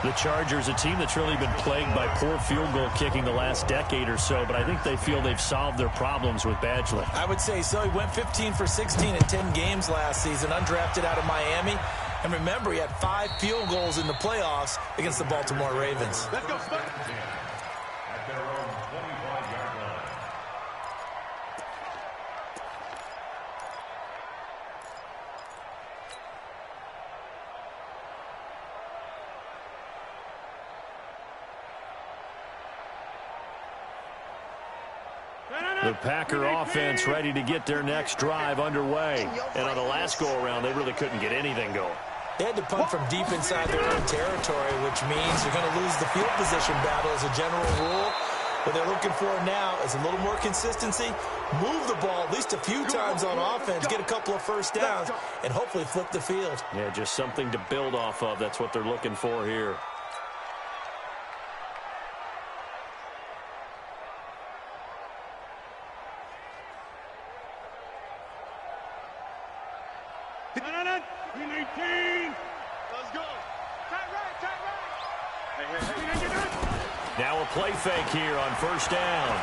The Chargers, a team that's really been plagued by poor field goal kicking the last decade or so, but I think they feel they've solved their problems with Badgley. I would say so. He went 15 for 16 in 10 games last season, undrafted out of Miami. And remember, he had 5 field goals in the playoffs against the Baltimore Ravens. Let's go, Spike. At their own 25-yard line. The Packer offense ready to get their next drive underway. And on the last go-around, they really couldn't get anything going. They had to punt from deep inside their own territory, which means you're going to lose the field position battle as a general rule. What they're looking for now is a little more consistency, move the ball at least a few times on offense, get a couple of first downs, and hopefully flip the field. Yeah, just something to build off of. That's what they're looking for here. Let's go. Tight right, tight right. Now a play fake here on 1st down.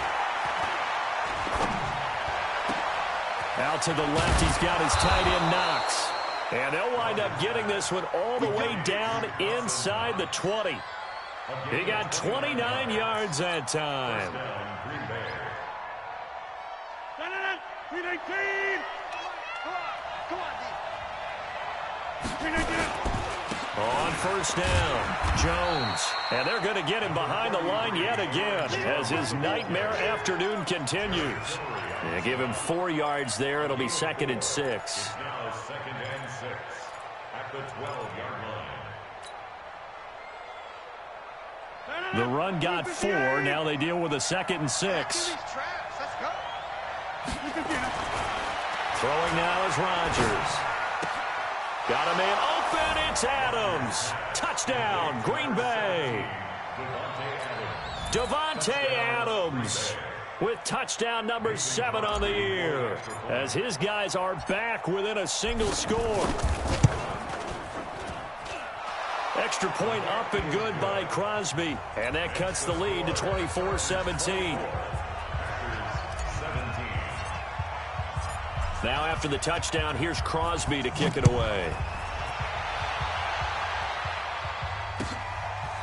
Out to the left, he's got his tight end Knox. And they'll wind up getting this one all the way down inside the 20. He got 29 yards that time. 319. Come on, D. On 1st down, Jones. And they're going to get him behind the line yet again as his nightmare afternoon continues. And give him 4 yards there. It'll be 2nd and 6. Now 2nd and 6 at the 12-yard line. The run got 4. Now they deal with a 2nd and 6. Let's go. Throwing now is Rodgers. Got a man open. It's Adams. Touchdown, Green Bay. Davante Adams with touchdown number 7 on the year as his guys are back within a single score. Extra point up and good by Crosby, and that cuts the lead to 24-17. Now after the touchdown, here's Crosby to kick it away.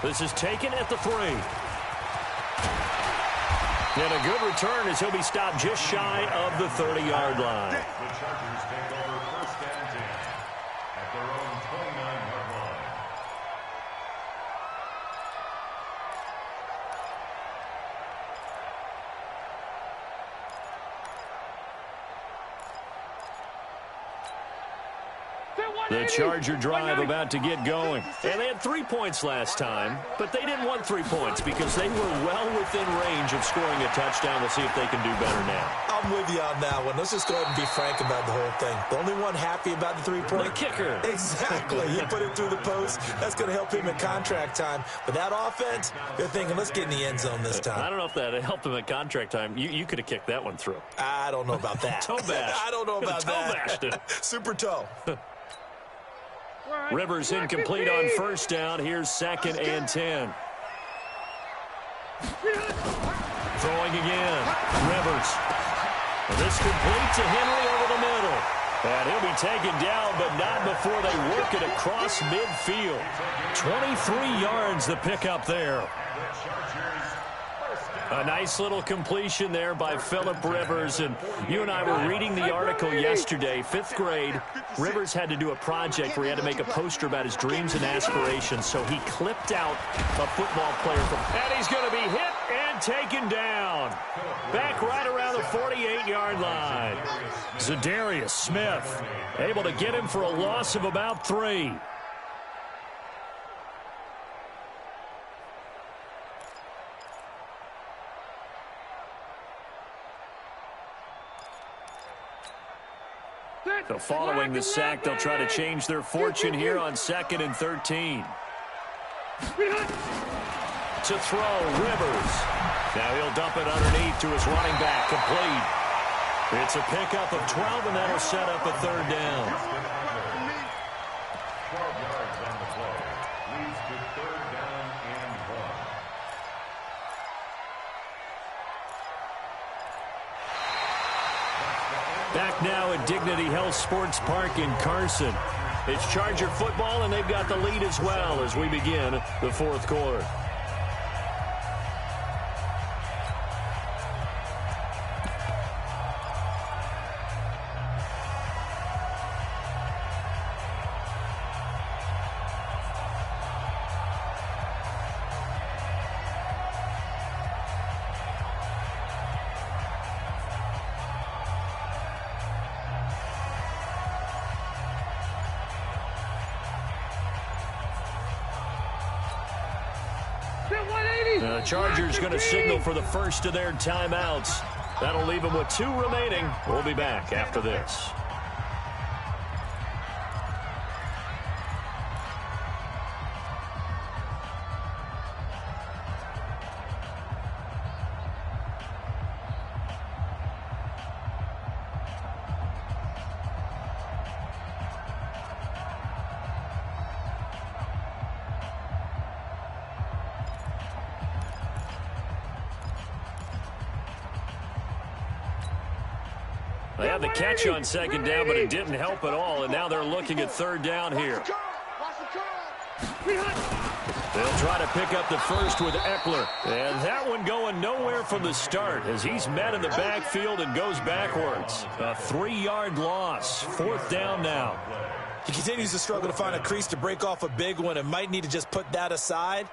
This is taken at the 3. And a good return as he'll be stopped just shy of the 30-yard line. The Chargers take over 1st and 10 at their own 29-yard line. The Charger drive about to get going. And they had 3 points last time, but they didn't want 3 points because they were well within range of scoring a touchdown. We'll see if they can do better now. I'm with you on that one. Let's just go ahead and be frank about the whole thing. The only one happy about the 3-point. The kicker. Exactly. He put it through the post. That's going to help him in contract time. But that offense, they're thinking, let's get in the end zone this time. I don't know if that helped him at contract time. You could have kicked that one through. I don't know about that. Toe bash. I don't know about that. Toe bashed it. Super toe. Rivers incomplete on first down. Here's 2nd and 10. Throwing again. Rivers. This complete to Henry over the middle. And he'll be taken down, but not before they work it across midfield. 23 yards the pickup there. A nice little completion there by Phillip Rivers. And you and I were reading the article yesterday, 5th grade. Rivers had to do a project where he had to make a poster about his dreams and aspirations. So he clipped out a football player. And he's going to be hit and taken down. Back right around the 48-yard line. Zadarius Smith able to get him for a loss of about 3. So following the sack, they'll try to change their fortune here on 2nd and 13. To throw, Rivers. Now he'll dump it underneath to his running back, complete. It's a pickup of 12, and that'll set up a 3rd down. 12 yards on the play. Leads to 3rd down and 1. Back now at Dignity Health Sports Park in Carson. It's Charger football, and they've got the lead as well as we begin the 4th quarter. The Chargers going to signal for the first of their timeouts. That'll leave them with 2 remaining. We'll be back after this. They had the catch on 2nd down, but it didn't help at all, and now they're looking at 3rd down here. They'll try to pick up the first with Eckler, and that one going nowhere from the start as he's met in the backfield and goes backwards. A 3-yard loss, 4th down now. He continues to struggle to find a crease to break off a big one and might need to just put that aside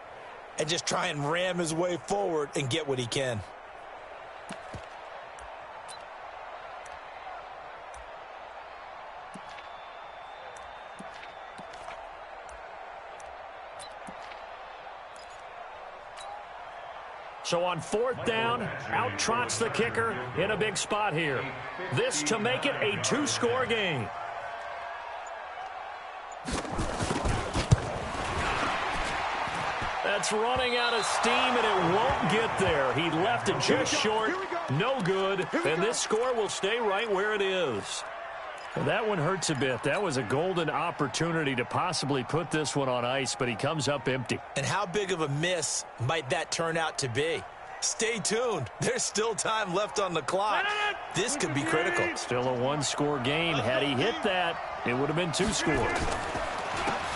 and just try and ram his way forward and get what he can. So on 4th down, out trots the kicker in a big spot here. This to make it a 2-score game. That's running out of steam, and it won't get there. He left it just short. No good, and this score will stay right where it is. That one hurts a bit. That was a golden opportunity to possibly put this one on ice, but he comes up empty. And how big of a miss might that turn out to be? Stay tuned. There's still time left on the clock. This could be critical. Still a 1-score game. Had he hit that, it would have been 2 scores.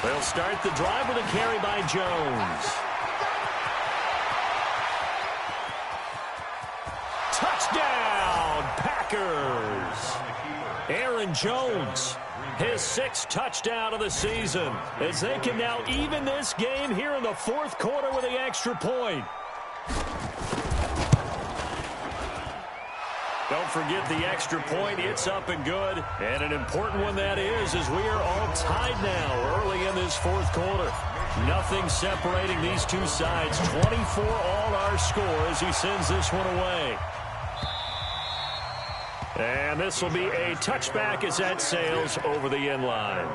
They'll start the drive with a carry by Jones. Touchdown, Packers! Aaron Jones, his 6th touchdown of the season, as they can now even this game here in the 4th quarter with the extra point. Don't forget the extra point. It's up and good. And an important one that is, as we are all tied now early in this fourth quarter. Nothing separating these two sides. 24 all our score as he sends this one away. And this will be a touchback as that sails over the end line.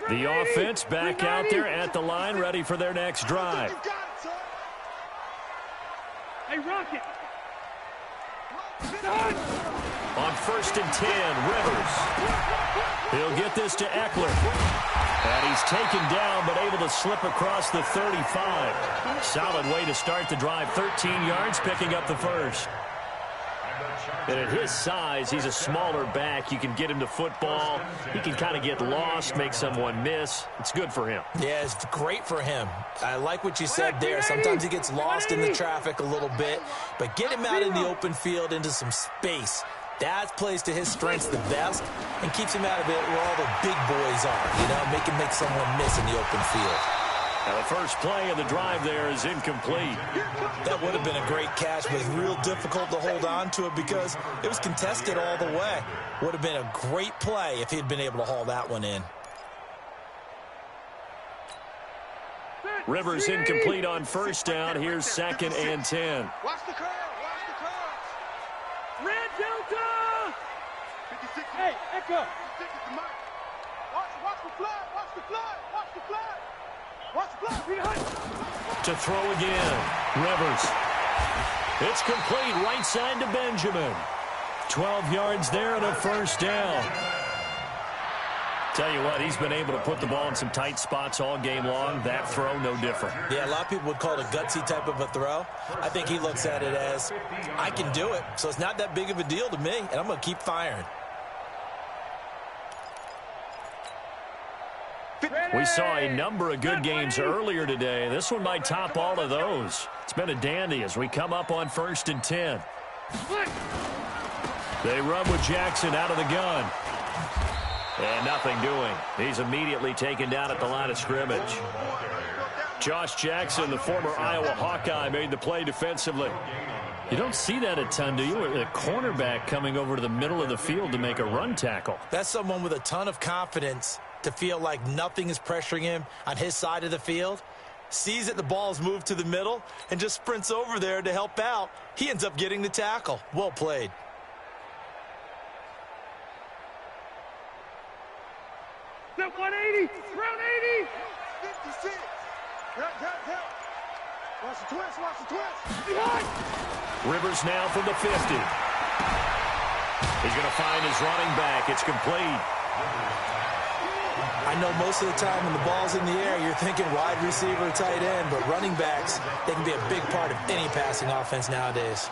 The offense back out there at the line, ready for their next drive. Hey, Rocket. On 1st and 10, Rivers. He'll get this to Eckler. And he's taken down, but able to slip across the 35. Solid way to start the drive. 13 yards, picking up the first. And at his size, he's a smaller back. You can get him to football. He can kind of get lost, make someone miss. It's good for him. Yeah, it's great for him. I like what you said there. Sometimes he gets lost in the traffic a little bit. But get him out in the open field into some space. That plays to his strengths the best and keeps him out of it where all the big boys are. You know, make someone miss in the open field. Now the first play of the drive there is incomplete. That would have been a great catch, but real difficult to hold on to it because it was contested all the way. Would have been a great play if he had been able to haul that one in. Rivers incomplete on 1st down. Here's 2nd and 10. Watch the curve. Watch the curve. Red Delta. 56. Hey, Echo. Watch the flood. Watch the flood. Watch the flood. To throw again. Rivers. It's complete right side to Benjamin. 12 yards there and a 1st down. Tell you what, he's been able to put the ball in some tight spots all game long. That throw, no different. Yeah, a lot of people would call it a gutsy type of a throw. I think he looks at it as, I can do it, so it's not that big of a deal to me, and I'm going to keep firing. We saw a number of good games earlier today. This one might top all of those. It's been a dandy as we come up on 1st and 10. They run with Jackson out of the gun. And nothing doing. He's immediately taken down at the line of scrimmage. Josh Jackson, the former Iowa Hawkeye, made the play defensively. You don't see that a ton, do you? A cornerback coming over to the middle of the field to make a run tackle. That's someone with a ton of confidence to feel like nothing is pressuring him on his side of the field. Sees that the ball is moved to the middle and just sprints over there to help out. He ends up getting the tackle. Well played. That 180, round 80. 56. Help. Watch the twist. Behind. Rivers now from the 50. He's going to find his running back. It's complete. I know most of the time when the ball's in the air, you're thinking wide receiver, tight end, but running backs, they can be a big part of any passing offense nowadays.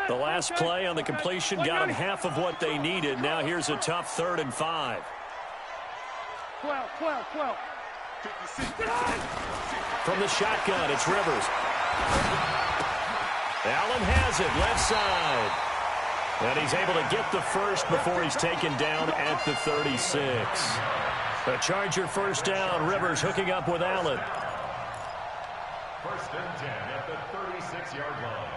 The last play on the completion got them half of what they needed. Now here's a tough 3rd and 5. 12. 56. From the shotgun, it's Rivers. Allen has it, left side. And he's able to get the first before he's taken down at the 36. A Charger 1st down. Rivers hooking up with Allen. 1st and 10 at the 36-yard line.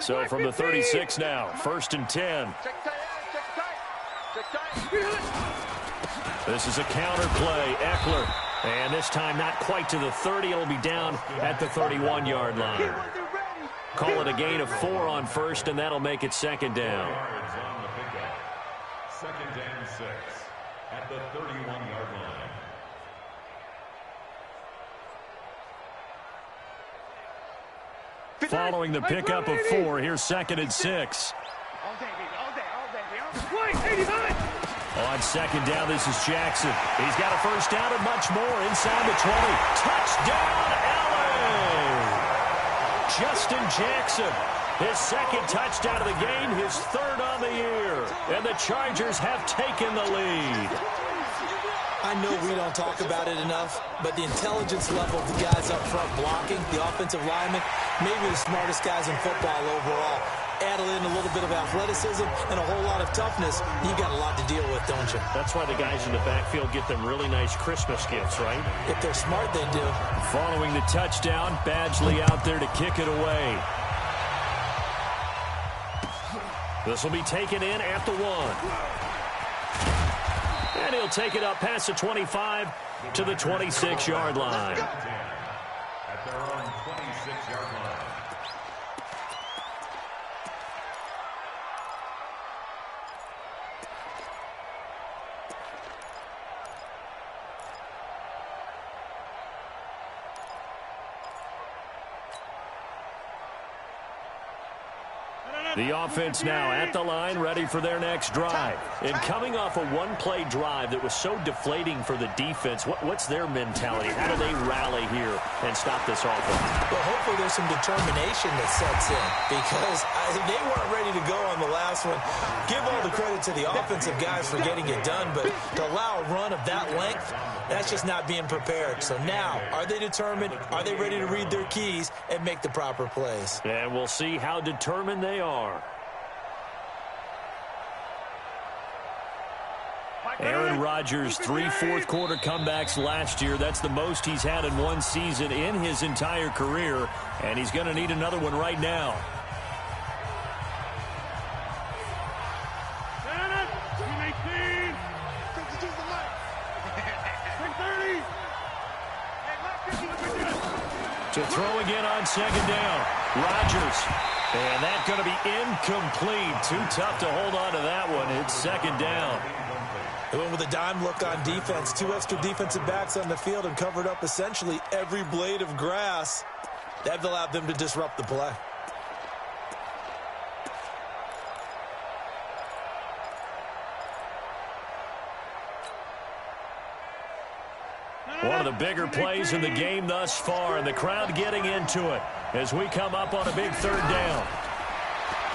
So from the 36 now, 1st and 10. This is a counter play. Eckler. And this time not quite to the 30. It'll be down at the 31-yard line. Call it a gain of 4 on 1st, and that'll make it 2nd down. 2nd and 6 at the 31-yard line. Following the pickup of 4, here's 2nd and 6. All day, baby. All day. On second down, this is Jackson. He's got a first down and much more inside the 20. Touchdown, LA! Justin Jackson, his second touchdown of the game, his third on the year. And the Chargers have taken the lead. I know we don't talk about it enough, but the intelligence level of the guys up front blocking, the offensive linemen, maybe the smartest guys in football overall. Add in a little bit of athleticism and a whole lot of toughness, you got a lot to deal with, don't you? That's why the guys in the backfield get them really nice Christmas gifts, right? If they're smart, they do. Following the touchdown, Badgley out there to kick it away. This will be taken in at the 1. And he'll take it up past the 25 to the 26-yard line. At their own 26-yard line. The offense now at the line, ready for their next drive. And coming off a one-play drive that was so deflating for the defense, what's their mentality? How do they rally here and stop this offense? Well, hopefully there's some determination that sets in because they weren't ready to go on the last one. Give all the credit to the offensive guys for getting it done, but to allow a run of that length, that's just not being prepared. So now, are they determined? Are they ready to read their keys and make the proper plays? And we'll see how determined they are. Aaron Rodgers, 3 fourth-quarter comebacks last year. That's the most he's had in one season in his entire career, and he's going to need another one right now. To throw again on second down. Rodgers. And that's going to be incomplete. Too tough to hold on to that one. It's second down. They went with a dime look on defense. 2 extra defensive backs on the field and covered up essentially every blade of grass. That allowed them to disrupt the play. One of the bigger plays in the game thus far, and the crowd getting into it as we come up on a big third down.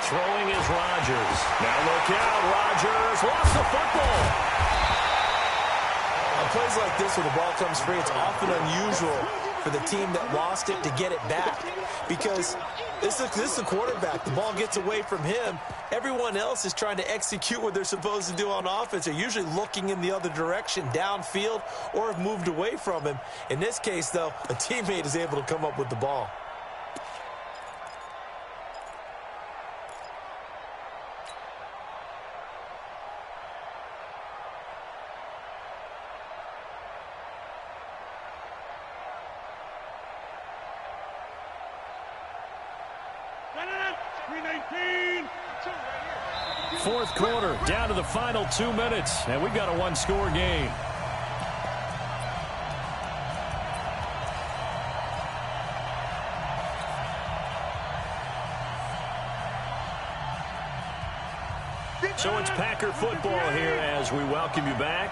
Throwing is Rodgers. Now look out, Rodgers lost the football. On plays like this, when the ball comes free, it's often unusual for the team that lost it to get it back because this is the quarterback. The ball gets away from him. Everyone else is trying to execute what they're supposed to do on offense. They're usually looking in the other direction, downfield, or have moved away from him. In this case, though, a teammate is able to come up with the ball. Fourth quarter, down to the final 2 minutes, and we've got a one-score game. So it's Packer football here as we welcome you back.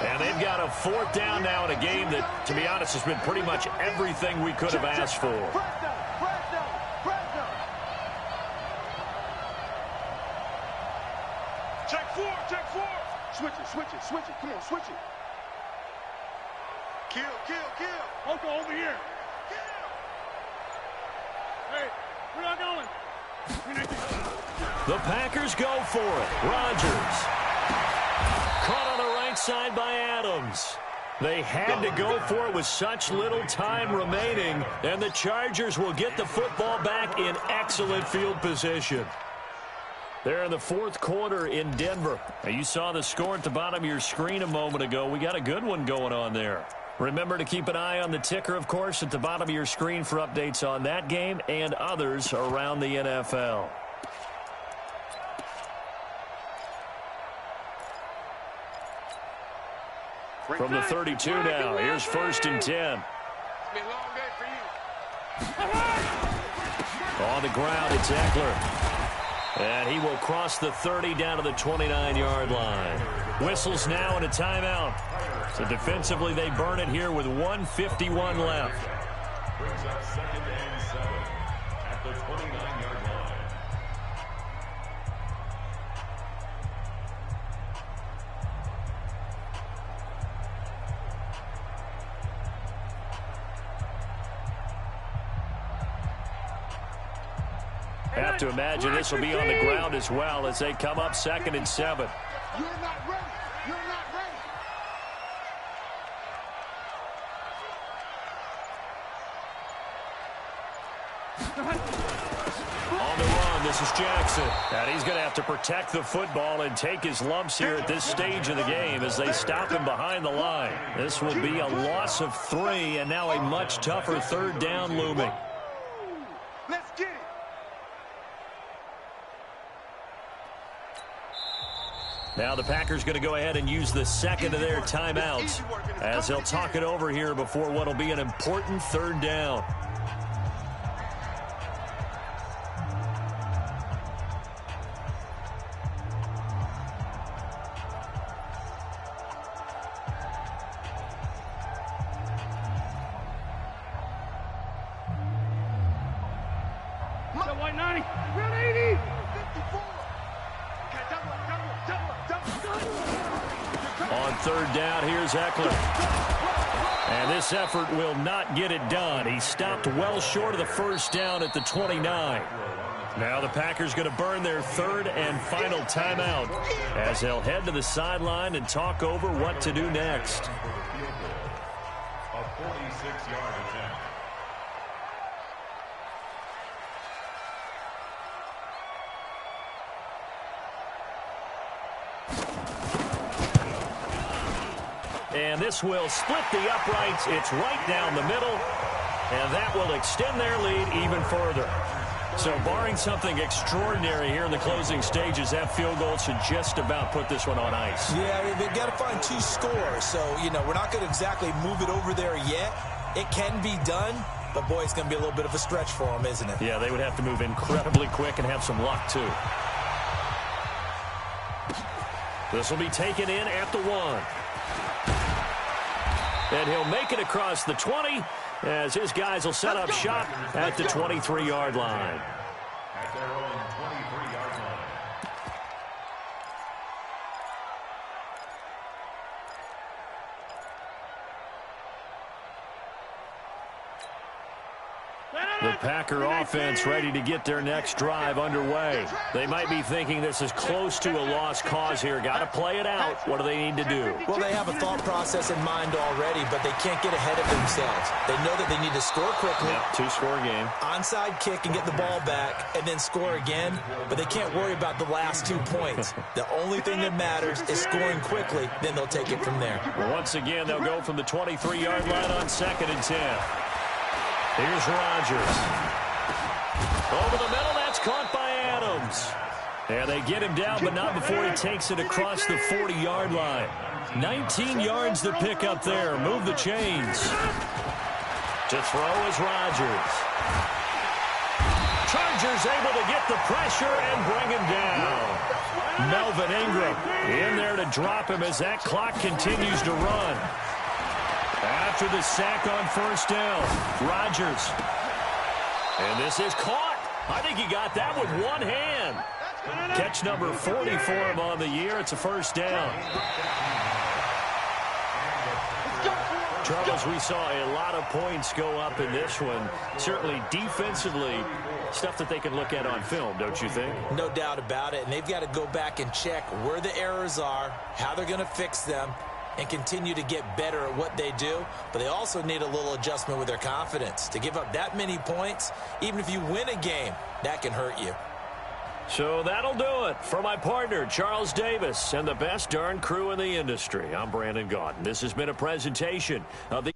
And they've got a fourth down now in a game that, to be honest, has been pretty much everything we could have asked for. Switch it. Come on, switch it. Kill. Uncle, over here. Kill. Hey, we're not going. The Packers go for it. Rodgers. Caught on the right side by Adams. They had to go for it with such little time remaining, and the Chargers will get the football back in excellent field position. They're in the fourth quarter in Denver. Now, you saw the score at the bottom of your screen a moment ago. We got a good one going on there. Remember to keep an eye on the ticker, of course, at the bottom of your screen for updates on that game and others around the NFL. From the 32 now, here's 1st and 10. It's been a long day for you. On the ground, it's Eckler. And he will cross the 30 down to the 29-yard line. Whistles now and a timeout. So defensively, they burn it here with 1:51 left. Brings up 2nd and 7 at the 29-yard line. Have to imagine this will be on the ground as well as they come up 2nd and 7. You're not ready. You're not ready. On the run, this is Jackson. And he's going to have to protect the football and take his lumps here at this stage of the game as they stop him behind the line. This will be a loss of 3, and now a much tougher 3rd down looming. Let's get it. Now the Packers going to go ahead and use the 2nd of their timeouts as they'll talk it over here before what will be an important 3rd down. White 90. Red 80. 54. On 3rd down, here's Eckler. And this effort will not get it done. He stopped well short of the 1st down at the 29. Now the Packers going to burn their 3rd and final timeout as they'll head to the sideline and talk over what to do next. A 46-yard attempt. And this will split the uprights. It's right down the middle, and that will extend their lead even further. So barring something extraordinary here in the closing stages, that field goal should just about put this one on ice. Yeah, they've got to find 2 scores. So, we're not going to exactly move it over there yet. It can be done, but, boy, it's going to be a little bit of a stretch for them, isn't it? Yeah, they would have to move incredibly quick and have some luck, too. This will be taken in at the 1. And he'll make it across the 20 as his guys will set up shop at the 23-yard line. At their own 23-yard line. The Packer offense ready to get their next drive underway. They might be thinking this is close to a lost cause here. Got to play it out. What do they need to do? Well, they have a thought process in mind already, but they can't get ahead of themselves. They know that they need to score quickly. Yep, 2-score game. Onside kick and get the ball back and then score again, but they can't worry about the last 2 points. The only thing that matters is scoring quickly, then they'll take it from there. Once again, they'll go from the 23-yard line on 2nd and 10. Here's Rodgers. Over the middle, that's caught by Adams. And they get him down, but not before he takes it across the 40-yard line. 19 yards to pick up there. Move the chains. To throw is Rodgers. Chargers able to get the pressure and bring him down. Melvin Ingram in there to drop him as that clock continues to run. After the sack on 1st down, Rodgers. And this is caught. I think he got that with one hand. Catch number 40 for him on the year. It's a 1st down. Charles, we saw a lot of points go up in this one. Certainly defensively, stuff that they can look at on film, don't you think? No doubt about it. And they've got to go back and check where the errors are, how they're going to fix them, and continue to get better at what they do. But they also need a little adjustment with their confidence. To give up that many points, even if you win a game, that can hurt you. So that'll do it for my partner, Charles Davis, and the best darn crew in the industry. I'm Brandon Gaudin. This has been a presentation of the